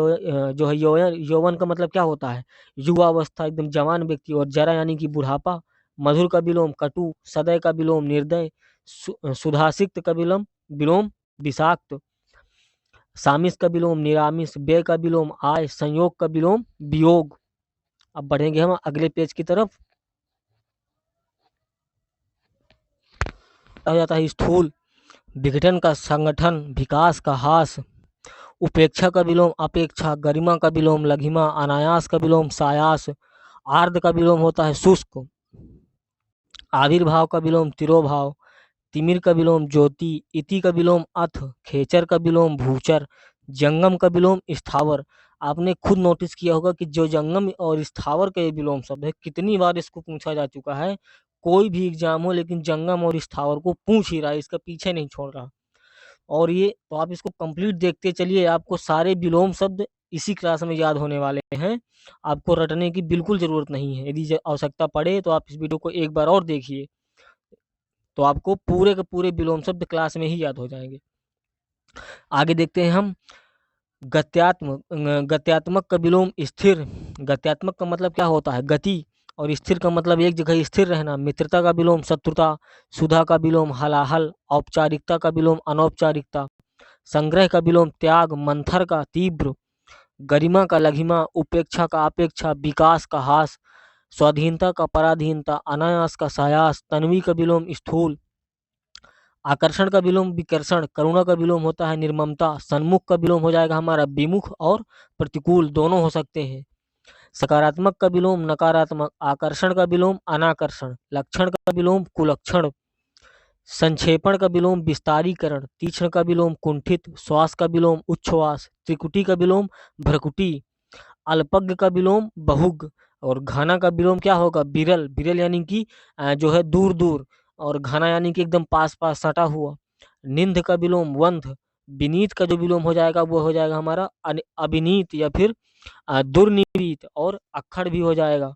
जो है यौवन का मतलब क्या होता है? युवावस्था, एकदम जवान व्यक्ति, और जरा यानी कि बुढ़ापा। मधुर का विलोम कटु, सदय का विलोम निर्दय, सुधासिक्त का विलोम विलोम विषाक्त, सामिस का विलोम निरामिस, व्यय का विलोम आय, संयोग का विलोम वियोग। अब बढ़ेंगे हम अगले पेज की तरफ। हो जाता है स्थूल, विघटन का संगठन, विकास का हास, उपेक्षा का विलोम अपेक्षा, गरिमा का विलोम लघिमा, अनायास का विलोम सायास, आर्द्र का विलोम होता है शुष्क, आविर्भाव का विलोम तिरोभाव, तिमिर का विलोम ज्योति, इति का विलोम अथ, खेचर का विलोम भूचर, जंगम का विलोम स्थावर। आपने खुद नोटिस किया होगा कि जो जंगम और स्थावर के विलोम शब्द है, कितनी बार इसको पूछा जा चुका है। कोई भी एग्जाम हो, लेकिन जंगम और स्थावर को पूछ ही रहा है, इसका पीछे नहीं छोड़ रहा। और ये तो आप इसको कंप्लीट देखते चलिए, आपको सारे विलोम शब्द इसी क्लास में याद होने वाले हैं। आपको रटने की बिल्कुल जरूरत नहीं है। यदि आवश्यकता पड़े तो आप इस वीडियो को एक बार और देखिए, तो आपको पूरे के पूरे विलोम शब्द क्लास में ही याद हो जाएंगे। आगे देखते हैं हम गत्यात्मक का विलोम स्थिर। गत्यात्मक का मतलब क्या होता है? गति। और स्थिर का मतलब एक जगह स्थिर रहना। मित्रता का विलोम शत्रुता, सुधा का विलोम हलाहल, औपचारिकता का विलोम अनौपचारिकता, संग्रह का विलोम त्याग, मंथर का तीव्र, गरिमा का लघिमा, उपेक्षा का अपेक्षा, विकास का हास, स्वाधीनता का पराधीनता, अनायास का सायास, तन्वी का विलोम स्थूल, आकर्षण का विलोम विकर्षण, करुणा का विलोम होता है निर्ममता, सन्मुख का विलोम हो जाएगा हमारा विमुख, और प्रतिकूल दोनों हो सकते हैं। सकारात्मक का विलोम नकारात्मक, आकर्षण का विलोम अनाकर्षण, लक्षण का विलोम कुलक्षण, संक्षेपण का विलोम विस्तारीकरण, तीक्ष्ण का विलोम कुंठित, श्वास का विलोम उच्छ्वास, त्रिकुटी का विलोम भ्रकुटी, अल्पज्ञ का विलोम बहुग, और घना का विलोम क्या होगा? विरल। विरल यानी कि जो है दूर दूर, और घना यानी कि एकदम पास पास सटा हुआ। निंद का विलोम वंध। विनीत का जो विलोम हो जाएगा वो हो जाएगा हमारा अविनीत या फिर दुर्निवीत, और अक्खड़ भी हो जाएगा।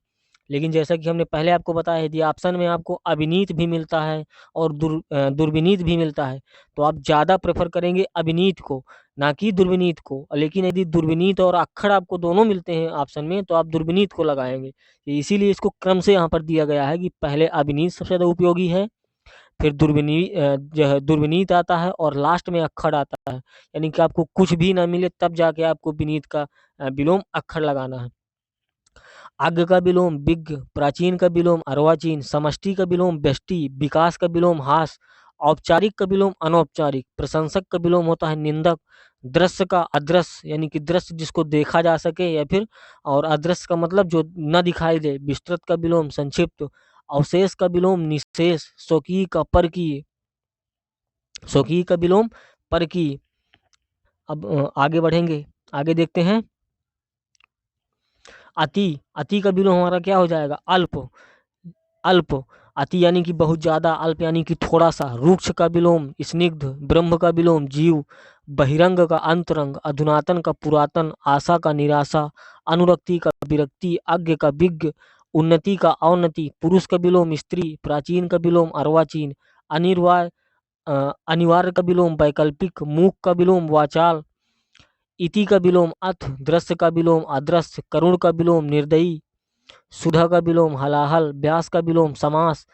लेकिन जैसा कि हमने पहले आपको बताया, यदि ऑप्शन में आपको अविनीत भी मिलता है और दुर्विनीत भी मिलता है, तो आप ज़्यादा प्रेफर करेंगे अविनीत को, ना कि दुर्विनीत को। लेकिन यदि दुर्विनीत और अक्खड़ आपको दोनों मिलते हैं ऑप्शन में, तो आप दुर्विनीत को लगाएंगे। इसीलिए इसको क्रम से यहाँ पर दिया गया है कि पहले अविनीत सबसे ज़्यादा उपयोगी है, फिर जो है दुर्विनीत आता है, और लास्ट में अक्खड़ आता है। यानी कि आपको कुछ भी ना मिले तब जाके आपको विनीत का विलोम अक्खड़ लगाना है। आज्ञ का विलोम विज्ञ, प्राचीन का विलोम अर्वाचीन, समष्टि का विलोम व्यष्टि, विकास का विलोम हास, औपचारिक का विलोम अनौपचारिक, प्रशंसक का विलोम होता है निंदक, दृश्य का अदृश्य यानी कि दृश्य जिसको देखा जा सके, या फिर और अदृश्य का मतलब जो न दिखाई दे, विस्तृत का विलोम संक्षिप्त, अवशेष का विलोम निशेष, स्वकीय का परकीय, स्वकीय का विलोम पर की। अब आगे बढ़ेंगे, आगे देखते हैं। अति का विलोम हमारा क्या हो जाएगा? अल्प। अल्प, अति यानी कि बहुत ज्यादा, अल्प यानी कि थोड़ा सा। रुक्ष का विलोम स्निग्ध, ब्रह्म का विलोम जीव, बहिरंग का अंतरंग, अधुनातन का पुरातन, आशा का निराशा, अनुरक्ति का विरक्ति, अज्ञ का विज्ञ, उन्नति का अवनति, पुरुष का विलोम स्त्री, प्राचीन का विलोम अर्वाचीन, अनिर्वाय अनिवार्य का विलोम वैकल्पिक, मूक का विलोम वाचाल, इति का विलोम अथ, दृश्य का विलोम अदृश्य, करुण का विलोम निर्दयी, सुधा का विलोम हलाहल, व्यास का विलोम समास,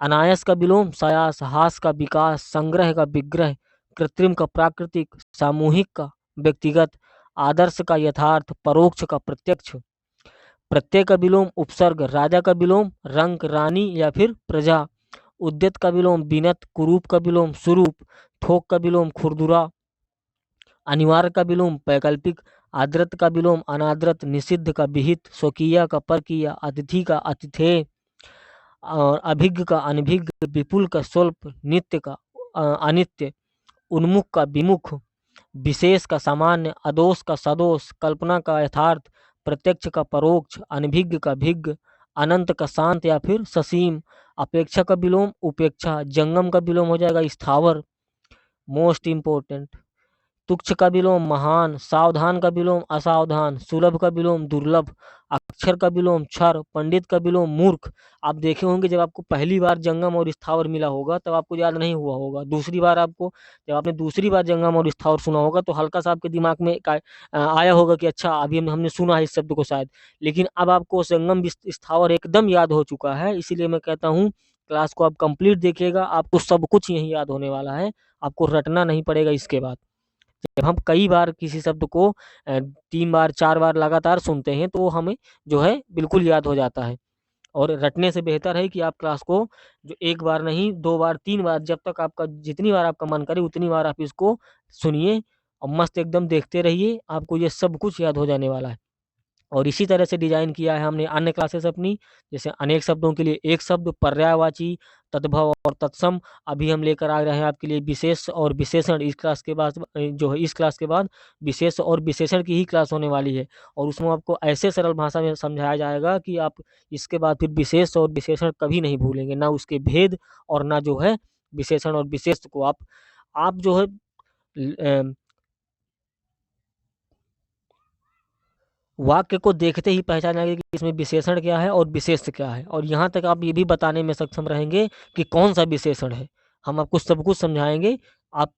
अनायास का विलोम सायास, हास का विकास, संग्रह का विग्रह, कृत्रिम का प्राकृतिक, सामूहिक का व्यक्तिगत, आदर्श का यथार्थ, परोक्ष का प्रत्यक्ष, प्रत्यय का विलोम उपसर्ग, राजा का विलोम रंक रानी या फिर प्रजा, उद्यत का विलोम बिनत, कुरूप का विलोम स्वरूप, थोक का विलोम खुरदुरा, अनिवार्य का विलोम वैकल्पिक, आद्रत का विलोम अनाद्रत, निषिद्ध का विहित, स्वकीय का परकीय, अतिथि का अतिथेय, और अभिज्ञ का अनभिज्ञ, विपुल का स्वल्प, नित्य का अनित्य, उन्मुख का विमुख, विशेष का सामान्य, अदोष का सदोष, कल्पना का यथार्थ, प्रत्यक्ष का परोक्ष, अनभिज्ञ का भिज्ञ, अनंत का शांत या फिर ससीम, अपेक्षा का विलोम उपेक्षा, जंगम का विलोम हो जाएगा स्थावर, मोस्ट इंपोर्टेंट, तुक्ष का विलोम महान, सावधान का विलोम असावधान, सुलभ का विलोम दुर्लभ, अक्षर का विलोम क्षर, पंडित का विलोम मूर्ख। आप देखे होंगे जब आपको पहली बार जंगम और स्थावर मिला होगा तब आपको याद नहीं हुआ होगा, दूसरी बार आपको, जब आपने दूसरी बार जंगम और स्थावर सुना होगा तो हल्का सा आपके दिमाग में आया होगा कि अच्छा अभी हमने सुना है इस शब्द को शायद, लेकिन अब आपको जंगम स्थावर एकदम याद हो चुका है। इसीलिए मैं कहता हूँ क्लास को आप कंप्लीट देखिएगा, आपको सब कुछ यही याद होने वाला है, आपको रटना नहीं पड़ेगा इसके बाद। जब हम कई बार किसी शब्द को 3 बार 4 बार लगातार सुनते हैं तो हमें जो है बिल्कुल याद हो जाता है। और रटने से बेहतर है कि आप क्लास को जो 1 बार नहीं 2 बार 3 बार, जब तक आपका जितनी बार आपका मन करे उतनी बार आप इसको सुनिए और मस्त एकदम देखते रहिए, आपको ये सब कुछ याद हो जाने वाला है। और इसी तरह से डिजाइन किया है हमने अन्य क्लासेस अपनी, जैसे अनेक शब्दों के लिए एक शब्द, पर्यायवाची, तद्भव और तत्सम। अभी हम लेकर आ रहे हैं आपके लिए विशेष और विशेषण। इस क्लास के बाद जो है इस क्लास के बाद विशेष और विशेषण की ही क्लास होने वाली है, और उसमें आपको ऐसे सरल भाषा में समझाया जाएगा कि आप इसके बाद फिर विशेष और विशेषण कभी नहीं भूलेंगे, ना उसके भेद और ना जो है विशेषण और विशेष को आप जो है वाक्य को देखते ही पहचान जाएंगे कि इसमें विशेषण क्या है और विशेष क्या है, और यहाँ तक आप ये भी बताने में सक्षम रहेंगे कि कौन सा विशेषण है। हम आपको सब कुछ समझाएंगे। आप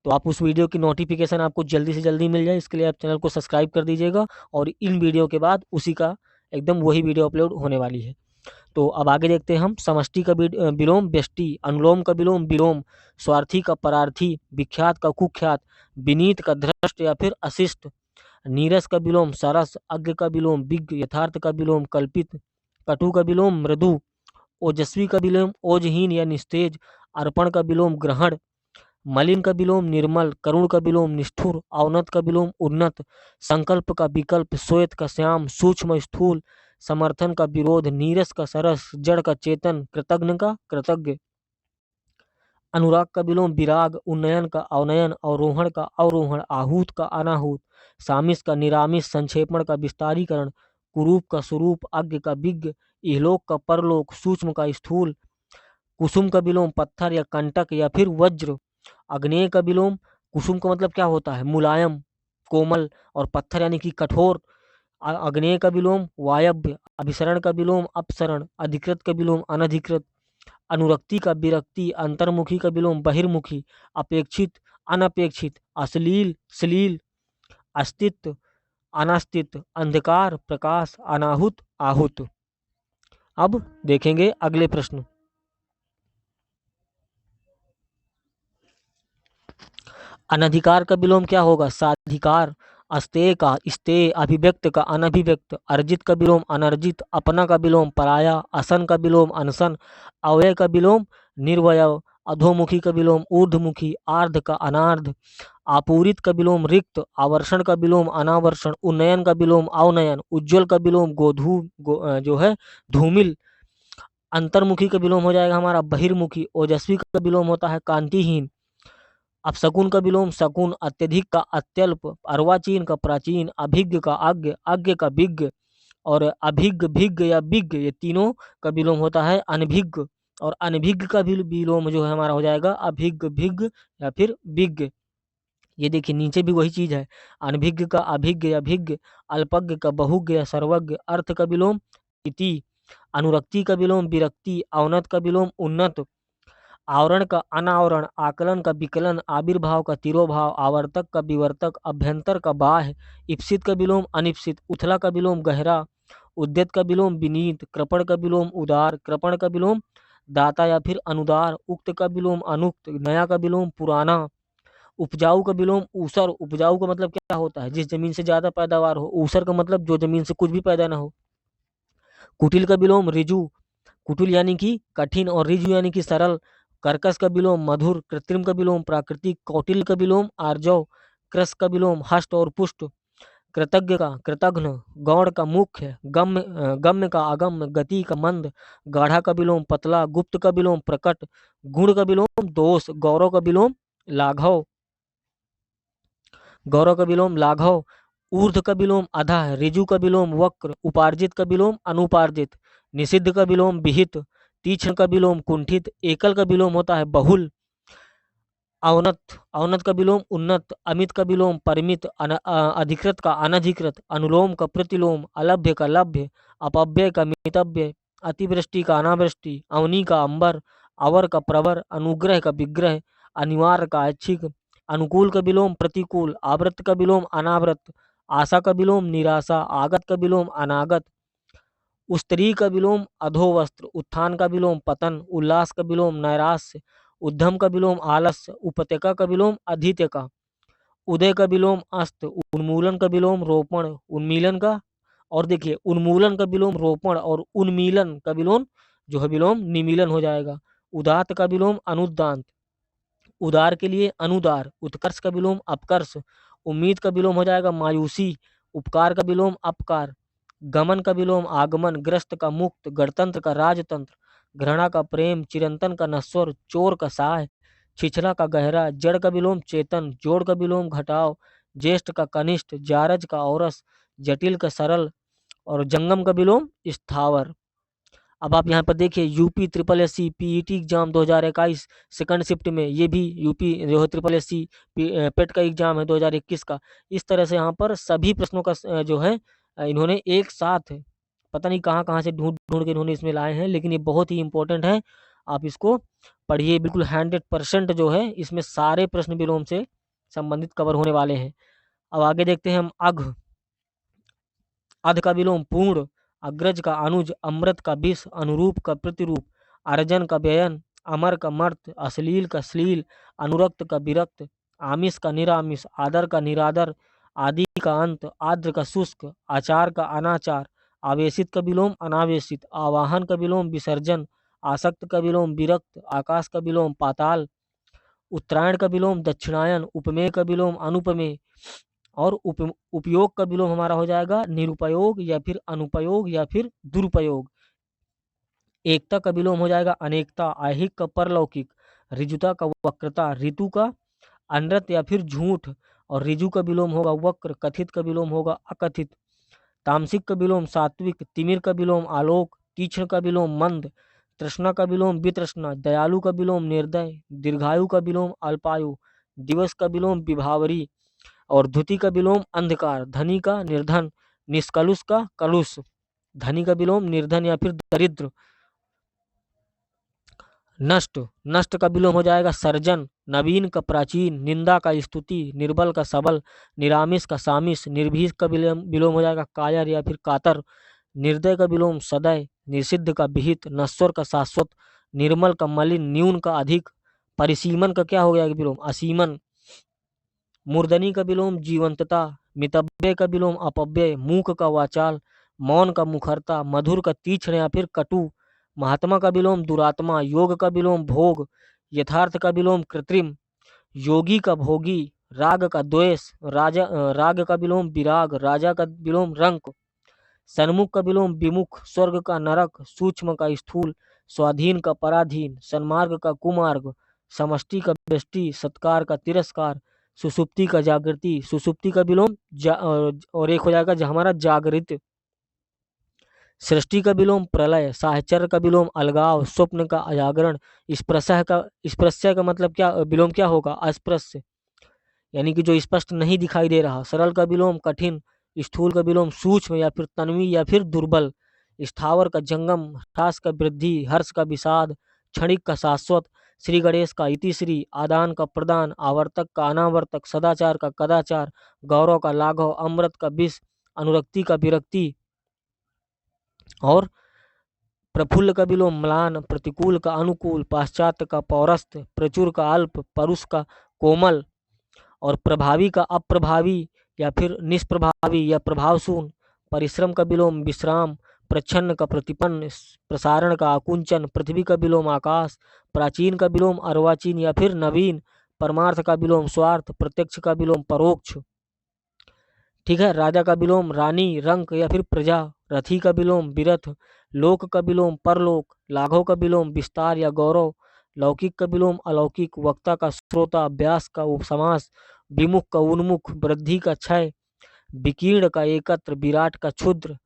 तो आप उस वीडियो की नोटिफिकेशन आपको जल्दी से जल्दी मिल जाए, इसके लिए आप चैनल को सब्सक्राइब कर दीजिएगा, और इन वीडियो के बाद उसी का एकदम वही वीडियो अपलोड होने वाली है। तो अब आगे देखते हैं हम। समष्टि का विलोम व्यष्टि, अनुलोम का विलोम विलोम, स्वार्थी का परार्थी, विख्यात का कुख्यात, विनीत का धृष्ट या फिर अशिष्ट, नीरस का विलोम सरस, अज्ञ का विलोम विज्ञ, यथार्थ का विलोम कल्पित, कटु का विलोम मृदु, ओजस्वी का विलोम ओजहीन या निस्तेज, अर्पण का विलोम ग्रहण, मलिन का विलोम निर्मल, करुण का विलोम निष्ठुर, अवनत का विलोम उन्नत, संकल्प का विकल्प, श्वेत का श्याम, सूक्ष्म स्थूल, समर्थन का विरोध, नीरस का सरस, जड़ का चेतन, कृतज्ञ का कृतज्ञ, अनुराग का विलोम विराग, उन्नयन का अवनयन, अवरोहण का अवरोहण, आहूत का अनाहूत, सामिस का निरामिस, संक्षेपण का विस्तारीकरण, कुरूप का स्वरूप, अज्ञ का विज्ञ, इहलोक का परलोक, सूक्ष्म का स्थूल, कुसुम का विलोम पत्थर या कंटक या फिर वज्र, अग्नेय का विलोम, कुसुम का मतलब क्या होता है? मुलायम कोमल, और पत्थर यानी कि कठोर। अग्नेय का विलोम वायव्य, अभिसरण का विलोम अपसरण, अधिकृत का विलोम अनधिकृत, अनुरक्ति का विरक्ति, अंतर्मुखी का विलोम बहिर्मुखी, अपेक्षित अनपेक्षित, अश्लील श्लील, अस्तित्व अनास्तित्व, अंधकार प्रकाश, अनाहुत आहुत। अब देखेंगे अगले प्रश्न। अनधिकार का विलोम क्या होगा? साधिकार, अस्तेय का स्तेय, अभिव्यक्त का अनभिव्यक्त, अर्जित का विलोम अनर्जित, अपना का विलोम पराया, असन का विलोम अनसन, अव्यय का विलोम निर्वयव, अधोमुखी का विलोम ऊर्ध्वमुखी, आर्ध का अनार्ध, आपूरित का विलोम रिक्त, आवर्षण का विलोम अनावर्षण, उन्नयन का विलोम अवनयन, उज्ज्वल का विलोम जो है धूमिल, अंतर्मुखी का विलोम हो जाएगा हमारा बहिर्मुखी, ओजस्वी का विलोम होता है कांतिहीन, अपशकुन का विलोम शकुन, अत्यधिक का अत्यल्प, अर्वाचीन का प्राचीन, अभिज्ञ का अज्ञ, अज्ञ का विज्ञ, और अभिज्ञ भिज्ञ या विज्ञ, ये तीनों का विलोम होता है अनभिज्ञ। और अनभिज्ञ का भी विलोम जो है हमारा हो जाएगा अभिज्ञ भिज्ञ या फिर विज्ञ। ये देखिए नीचे भी वही चीज है, अनभिज्ञ का अभिज्ञ या भिज्ञ, अल्पज्ञ का बहुज्ञ या सर्वज्ञ, अर्थ का विलोम इति, अनुरक्ति का विलोम विरक्ति, औन्नत का विलोम उन्नत, आवरण का अनावरण, आकलन का विकलन, आविर्भाव का तिरोभाव, आवर्तक का विवर्तक, अभ्यंतर का बाह्य, इप्सित का विलोम अनिप्सित, उथला का विलोम गहरा, उद्यत का विलोम विनीत, कृपण का विलोम उदार, कृपण का विलोम दाता या फिर अनुदार, उक्त का विलोम अनुक्त, नया का विलोम पुराना, उपजाऊ का विलोम ऊसर। उपजाऊ का मतलब क्या होता है, जिस जमीन से ज्यादा पैदावार हो। ऊसर का मतलब जो जमीन से कुछ भी पैदा ना हो। कुटिल का विलोम ऋजु, कुटिल यानी कि कठिन, और ऋजु यानी कि सरल। कर्कश का विलोम मधुर, कृत्रिम का विलोम प्राकृतिक, कौटिल का विलोम आर्जव, कृश का विलोम हष्ट और पुष्ट, कृतज्ञ का कृतघ्न, गौड़ का मुख्य, गम्य का अगम्य, गति का मंद, गाढ़ा का विलोम पतला, गुप्त का विलोम प्रकट, गुण का विलोम दोष, गौरव का विलोम लाघव, गौरव का विलोम लाघव, ऊर्ध्व का विलोम अधा है, ऋजु का विलोम वक्र, उपार्जित का विलोम अनुपार्जित, निषिद्ध का विलोम विहित, तीक्ष्ण का विलोम कुंठित, एकल का विलोम होता है बहुल, अवनत, अवनत का विलोम उन्नत, अमित का विलोम परिमित, अधिकृत का अनधिकृत, अनुलोम का प्रतिलोम, अलभ्य का लभ्य, अपव्यय का मितव्यय, अतिवृष्टि का अनावृष्टि, अवनी का अंबर, अवर का प्रवर, अनुग्रह का विग्रह, अनिवार्य का ऐच्छिक, अनुकूल का विलोम प्रतिकूल, आवृत का विलोम अनावृत, आशा का विलोम निराशा, आगत का विलोम अनागत, उस्तरी का विलोम अधोवस्त्र, उत्थान का विलोम पतन, उल्लास का विलोम नैराश्य, उद्धम का विलोम आलस्य, उपत्यका का विलोम अधित्यका, उदय का विलोम अस्त, उन्मूलन का विलोम रोपण, उन्मीलन का, और देखिए उन्मूलन का विलोम रोपण और उन्मीलन का विलोम जो है विलोम निमीलन हो जाएगा। उदात का विलोम अनुदांत, उदार के लिए अनुदार, उत्कर्ष का विलोम अपकर्ष, उम्मीद का विलोम हो जाएगा मायूसी, उपकार का विलोम अपकार, गमन का विलोम आगमन, ग्रस्त का मुक्त, गणतंत्र का राजतंत्र, घृणा का प्रेम, चिरंतन का नश्वर, चोर का साय, छिछला का गहरा, जड़ का विलोम चेतन, जोड़ का विलोम घटाव, ज्येष्ठ का कनिष्ठ, जारज का औरस, जटिल का सरल, और जंगम का विलोम स्थावर। अब आप यहाँ पर देखिए UP triple S C PET exam 2021 second shift में, ये भी यूपी जो है ट्रिपल एस सी पेट का एग्जाम है 2021 का। इस तरह से यहाँ पर सभी प्रश्नों का जो है इन्होंने एक साथ, पता नहीं कहाँ कहाँ से ढूंढ ढूंढ के इन्होंने इसमें लाए हैं, लेकिन ये बहुत ही इंपॉर्टेंट है। आप इसको पढ़िए, बिल्कुल 100% जो है इसमें सारे प्रश्न विलोम से संबंधित कवर होने वाले हैं। अब आगे देखते हैं हम अघ। अध का विलोम पूर्ण, अग्रज का अनुज, अमृत का विष, अनुरूप का प्रतिरूप, अर्जन का व्ययन, अमर का मर्त, अश्लील का श्लील, अनुरक्त का विरक्त, आमिष का निरामिष, आदर का निरादर, आदि का अंत, आर्द्र का शुष्क, आचार का अनाचार, आवेशित का विलोम अनावेशित, आवाहन का विलोम विसर्जन, आसक्त का विलोम विरक्त, आकाश का विलोम पाताल, उत्तरायण का विलोम दक्षिणायन, उपमेय का विलोम अनुपमेय, और उपयोग का विलोम हमारा हो जाएगा निरुपयोग या फिर अनुपयोग या फिर दुरुपयोग। एकता का विलोम हो जाएगा अनेकता, ऐहिक का परलौकिक, ऋजुता का वक्रता, ऋतु का अनृत या फिर झूठ, और ऋजु का विलोम होगा वक्र, कथित का विलोम होगा अकथित, तामसिक का विलोम सात्विक, तिमिर का विलोम आलोक, तीक्ष्ण का विलोम मंद, तृष्णा का विलोम वितृष्णा, दयालु का विलोम निर्दय, दीर्घायु का विलोम अल्पायु, दिवस का विलोम विभावरी, और धुति का विलोम अंधकार, धनी का निर्धन, निष्कलुष का कलुष, धनी का विलोम निर्धन या फिर दरिद्र, नष्ट, नष्ट का विलोम हो जाएगा सर्जन, नवीन का प्राचीन, निंदा का स्तुति, निर्बल का सबल, निरामिष का सामिष, निर्भीक का विलोम हो जाएगा कायर या फिर कातर, निर्दय का विलोम सदय, निषिद्ध का विहित, नश्वर का शाश्वत, निर्मल का मलिन, न्यून का अधिक, परिसीमन का क्या हो गया विलोम असीमन, मूर्धनी का विलोम जीवंतता, मितव्यय का विलोम अपव्यय, मूक का वाचाल, मौन का मुखरता, मधुर का तीक्ष्ण या फिर कटु, महात्मा का विलोम दुरात्मा, योग का विलोम भोग, यथार्थ का विलोम कृत्रिम, योगी का भोगी, राग का द्वेष, राग का विलोम विराग, राजा का विलोम रंक, सन्मुख का विलोम विमुख, स्वर्ग का नरक, सूक्ष्म का स्थूल, स्वाधीन का पराधीन, सन्मार्ग का कुमार्ग, समष्टि का व्यष्टि, सत्कार का तिरस्कार, सुषुप्ति का जागृति, सुषुप्ति का विलोम और एक हो जाएगा हमारा जागृत, सृष्टि का विलोम प्रलय, साहचर्य का विलोम अलगाव, स्वप्न का अजागरण, स्पृश्य का मतलब क्या विलोम क्या होगा, अस्पृश्य, यानी कि जो स्पष्ट नहीं दिखाई दे रहा। सरल का विलोम कठिन, स्थूल का विलोम सूक्ष्म या फिर तन्वी या फिर दुर्बल, स्थावर का जंगम, ह्रास का वृद्धि, हर्ष का विषाद, क्षणिक का शाश्वत, श्री गणेश का इतिश्री, आदान का प्रदान, आवर्तक का अनावर्तक, सदाचार का कदाचार, गौरव का लाघव, अमृत का विष, अनुरक्ति का विरक्ति, और प्रफुल्ल का विलोम म्लान, प्रतिकूल का अनुकूल, पाश्चात्य का पौरस्त्य, प्रचुर का अल्प, परुष का कोमल, और प्रभावी का अप्रभावी या फिर निष्प्रभावी या प्रभावशून्य, परिश्रम का विलोम विश्राम, प्रच्छन्न का प्रतिपन्न, प्रसारण का आकुंचन, पृथ्वी का विलोम आकाश, प्राचीन का विलोम अर्वाचीन या फिर नवीन, परमार्थ का विलोम स्वार्थ, प्रत्यक्ष का विलोम परोक्ष। ठीक है, राजा का विलोम रानी, रंक या फिर प्रजा, रथी का विलोम विरथ, लोक का विलोम परलोक, लाघव का विलोम विस्तार या गौरव, लौकिक का विलोम अलौकिक, वक्ता का श्रोता, व्यास का उपसमास, विमुख का उन्मुख, वृद्धि का क्षय, विकीर्ण का एकत्र, विराट का क्षुद्र,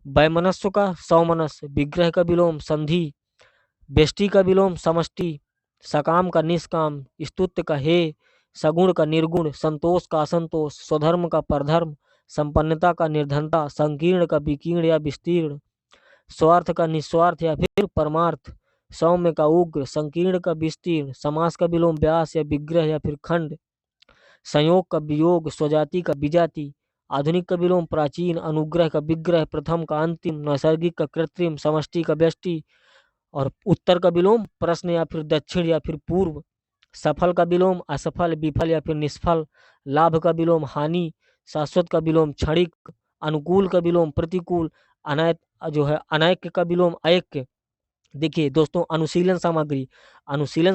वैमनस्व का सौमनस्य, विग्रह का विलोम संधि, व्यष्टि का विलोम समष्टि, सकाम का निष्काम, स्तुत्य का हे, सगुण का निर्गुण, संतोष का असंतोष, स्वधर्म का परधर्म, संपन्नता का निर्धनता, संकीर्ण का विकीर्ण या विस्तीर्ण, स्वार्थ का निस्वार्थ या फिर परमार्थ, सौम्य का उग्र, संकीर्ण का विस्तीर्ण, समास का विलोम व्यास या विग्रह या फिर खंड, संयोग का वियोग, स्वजाति का विजाति, आधुनिक का विलोम प्राचीन, अनुग्रह का विग्रह, प्रथम का अंतिम, नैसर्गिक का कृत्रिम, समष्टि का व्यष्टि, और उत्तर का विलोम प्रश्न या फिर दक्षिण या फिर पूर्व, सफल का विलोम असफल, विफल या फिर निष्फल, लाभ का विलोम हानि, शाश्वत का विलोम क्षणिक, अनुकूल का विलोम प्रतिकूल, अनैत अनैक्य का विलोम अयक्य। देखिए दोस्तों, अनुशीलन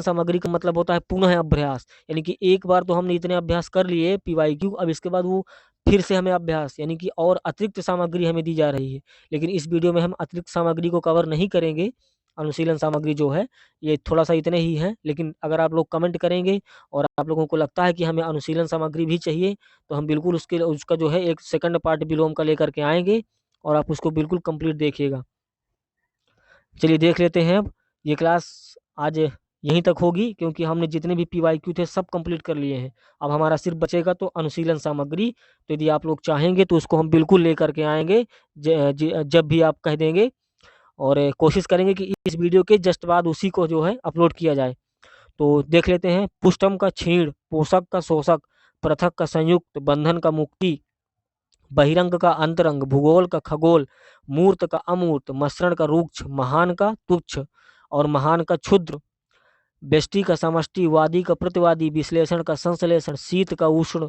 सामग्री का मतलब होता है पुनः अभ्यास, यानी कि एक बार तो हमने इतने अभ्यास कर लिए पीवाईक्यू, अब इसके बाद वो फिर से हमें अभ्यास, यानी कि और अतिरिक्त सामग्री हमें दी जा रही है। लेकिन इस वीडियो में हम अतिरिक्त सामग्री को कवर नहीं करेंगे। अनुशीलन सामग्री जो है ये थोड़ा सा इतने ही है, लेकिन अगर आप लोग कमेंट करेंगे और आप लोगों को लगता है कि हमें अनुशीलन सामग्री भी चाहिए, तो हम बिल्कुल उसका जो है एक सेकंड पार्ट विलोम का लेकर के आएंगे और आप उसको बिल्कुल कंप्लीट देखिएगा। चलिए देख लेते हैं। अब ये क्लास आज यहीं तक होगी, क्योंकि हमने जितने भी पीवाईक्यू थे सब कंप्लीट कर लिए हैं। अब हमारा सिर्फ बचेगा तो अनुशीलन सामग्री। तो यदि आप लोग चाहेंगे तो उसको हम बिल्कुल लेकर के आएंगे जब भी आप कह देंगे, और कोशिश करेंगे कि इस वीडियो के जस्ट बाद उसी को जो है अपलोड किया जाए। तो देख लेते हैं। पुष्टम का क्षीण, पोषक का शोषक, पृथक का संयुक्त, बंधन का मुक्ति, बहिरंग का अंतरंग, भूगोल का खगोल, मूर्त का अमूर्त, मसरण का रुक्ष, महान का तुच्छ और महान का क्षुद्र, व्यष्टि का समष्टि, वादी का प्रतिवादी, विश्लेषण का संश्लेषण, शीत का उष्ण,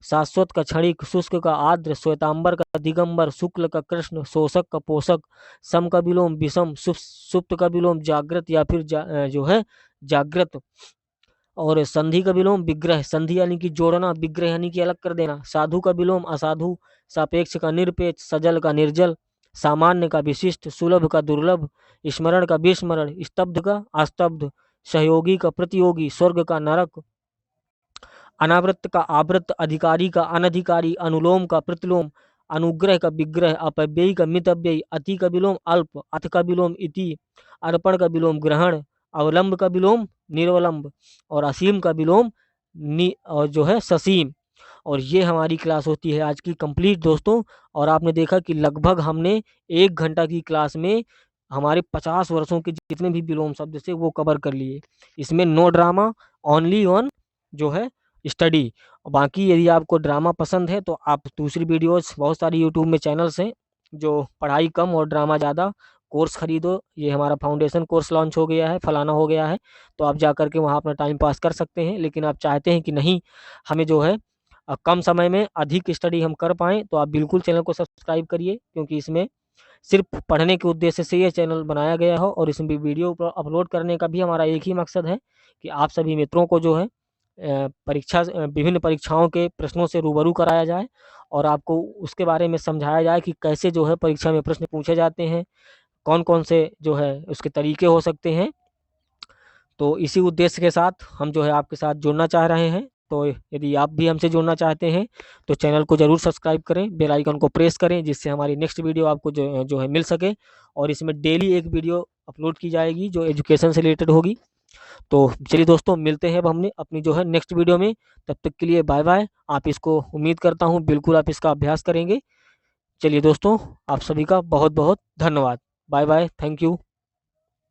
शाश्वत का क्षणिक, शुष्क का आर्द्र, श्वेतांबर का दिगंबर, शुक्ल का कृष्ण, शोषक का पोषक, सम का विलोम विषम, सुप्त का विलोम जागृत या फिर जो है जागृत, और संधि का विलोम विग्रह, संधि यानी कि जोड़ना, विग्रह यानी कि अलग कर देना, साधु का विलोम असाधु, सापेक्ष का निरपेक्ष, सजल का निर्जल, सामान्य का विशिष्ट, सुलभ का दुर्लभ, स्मरण का विस्मरण, स्तब्ध का अस्तब्ध, सहयोगी का प्रतियोगी, स्वर्ग का नरक, अनावृत का आवृत, अधिकारी का अनधिकारी, अनुलोम का प्रतिलोम, अनुग्रह का विग्रह, अपव्ययी का मितव्ययी, अति का विलोम अल्प, अथ का विलोम इति, अर्पण का विलोम ग्रहण, अवलंब का विलोम निरवलंब, और असीम का विलोम और जो है ससीम। और ये हमारी क्लास होती है आज की कंप्लीट दोस्तों। और आपने देखा कि लगभग हमने 1 घंटा की क्लास में हमारे 50 वर्षों के जितने भी विलोम शब्द थे वो कवर कर लिए। इसमें नो ड्रामा, ओनली ऑन जो है स्टडी। बाकी यदि आपको ड्रामा पसंद है तो आप दूसरी वीडियोस, बहुत सारी यूट्यूब में चैनल्स हैं जो पढ़ाई कम और ड्रामा ज़्यादा, कोर्स खरीदो। ये हमारा फाउंडेशन कोर्स लॉन्च हो गया है, फलाना हो गया है, तो आप जा कर के वहाँ अपना टाइम पास कर सकते हैं। लेकिन आप चाहते हैं कि नहीं, हमें जो है कम समय में अधिक स्टडी हम कर पाएँ, तो आप बिल्कुल चैनल को सब्सक्राइब करिए, क्योंकि इसमें सिर्फ पढ़ने के उद्देश्य से ये चैनल बनाया गया हो। और इसमें वीडियो अपलोड करने का भी हमारा एक ही मकसद है कि आप सभी मित्रों को जो है विभिन्न परीक्षाओं के प्रश्नों से रूबरू कराया जाए, और आपको उसके बारे में समझाया जाए कि कैसे जो है परीक्षा में प्रश्न पूछे जाते हैं, कौन कौन से जो है उसके तरीके हो सकते हैं। तो इसी उद्देश्य के साथ हम जो है आपके साथ जुड़ना चाह रहे हैं। तो यदि आप भी हमसे जुड़ना चाहते हैं तो चैनल को ज़रूर सब्सक्राइब करें, बेल आइकन को प्रेस करें, जिससे हमारी नेक्स्ट वीडियो आपको जो है मिल सके। और इसमें डेली एक वीडियो अपलोड की जाएगी जो एजुकेशन से रिलेटेड होगी। तो चलिए दोस्तों, मिलते हैं अब हमने अपनी जो है नेक्स्ट वीडियो में। तब तक के लिए बाय बाय। आप इसको, उम्मीद करता हूँ बिल्कुल आप इसका अभ्यास करेंगे। चलिए दोस्तों, आप सभी का बहुत बहुत धन्यवाद। Bye bye, thank you.